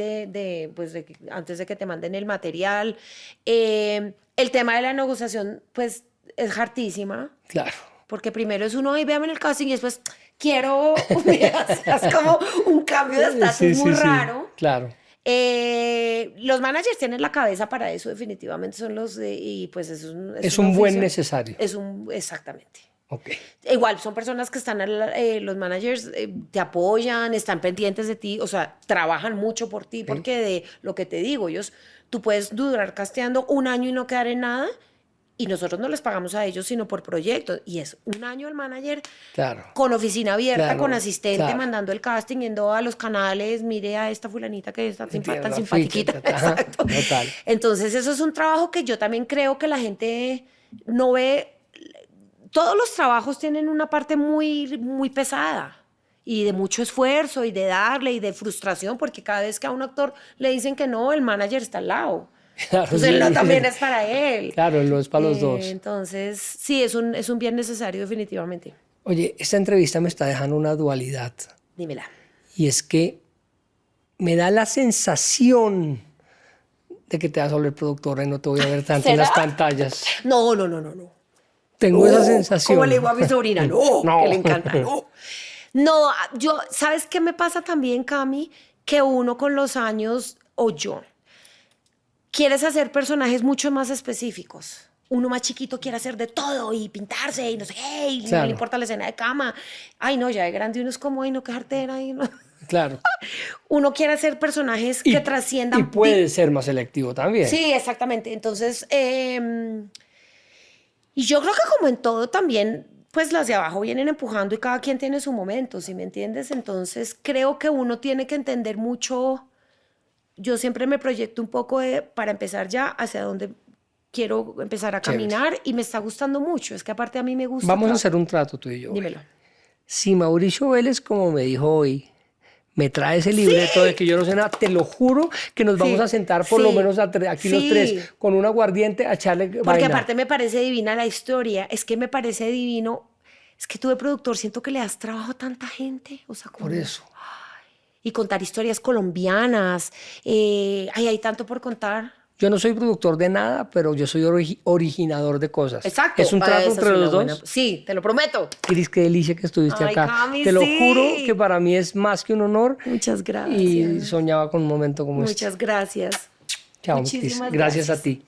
A: antes de que te manden el material. El tema de la negociación, pues, es hartísima.
B: Claro.
A: Porque primero es uno, ay, véame en el casting, y después quiero, es como un cambio de estatus muy raro.
B: Claro.
A: Los managers tienen la cabeza para eso, definitivamente son y pues
B: Es un buen
A: oficio.
B: necesario.
A: Exactamente.
B: Ok.
A: Igual, son personas que están, los managers te apoyan, están pendientes de ti, o sea, trabajan mucho por ti, porque de lo que te digo, tú puedes durar casteando un año y no quedar en nada, y nosotros no les pagamos a ellos, sino por proyectos, y es un año el manager
B: Claro.
A: con oficina abierta,
B: Claro,
A: con asistente,
B: claro.
A: mandando el casting, yendo a los canales, mire a esta fulanita que está tan
B: Tierra
A: simpatiquita.
B: física, ajá,
A: Exacto.
B: total.
A: Entonces, eso es un trabajo que yo también creo que la gente no ve. Todos los trabajos tienen una parte muy, muy pesada y de mucho esfuerzo y de darle y de frustración, porque cada vez que a un actor le dicen que no, el manager está al lado.
B: Claro,
A: Entonces,
B: sí.
A: el no también es para él.
B: Claro, no es para los dos.
A: Entonces, sí, es un bien necesario, definitivamente.
B: Oye, esta entrevista me está dejando una dualidad.
A: Dímela.
B: Y es que me da la sensación de que te vas a volver productora y no te voy a ver tanto en
A: ¿Será?
B: las pantallas.
A: No.
B: Tengo esa sensación.
A: ¿Cómo le digo a mi sobrina? No,
B: No.
A: que le encanta. No, ¿sabes qué me pasa también, Cami? Que uno con los años, quieres hacer personajes mucho más específicos. Uno más chiquito quiere hacer de todo y pintarse y no sé qué, y no
B: Claro.
A: le importa la escena de cama. Ay, no, ya de grande uno es como, ay, no, qué jartera. Ay, no.
B: Claro.
A: Uno quiere hacer personajes que trasciendan.
B: Y puede ser más selectivo también.
A: Sí, exactamente. Entonces, y yo creo que como en todo también, pues las de abajo vienen empujando y cada quien tiene su momento, ¿sí me entiendes? Entonces, creo que uno tiene que entender mucho. Yo siempre me proyecto un poco para empezar ya hacia dónde quiero empezar a
B: Chévere.
A: caminar y me está gustando mucho. Es que aparte a mí me gusta.
B: Vamos a hacer un trato tú y yo.
A: Dímelo.
B: Si Mauricio Vélez, como me dijo hoy, me trae ese libreto de que yo no sé nada, te lo juro que nos vamos a sentar por lo menos aquí los tres con un aguardiente a echarle
A: Porque
B: vaina.
A: aparte me parece divina la historia. Es que me parece divino. Es que tú de productor siento que le das trabajo a tanta gente. O sea, como,
B: Por eso.
A: y contar historias colombianas. Hay tanto por contar.
B: Yo no soy productor de nada, pero yo soy originador de cosas.
A: Exacto.
B: ¿Es un
A: Para
B: trato
A: eso
B: entre
A: es una
B: los dos?
A: buena- Sí, te lo prometo.
B: Cris, qué delicia que estuviste
A: Ay,
B: acá.
A: Cami,
B: Te lo
A: sí.
B: juro que para mí es más que un honor.
A: Muchas gracias.
B: Y soñaba con un momento como este.
A: Muchas gracias.
B: Chao, Cris.
A: Muchísimas
B: Gracias a
A: gracias.
B: ti.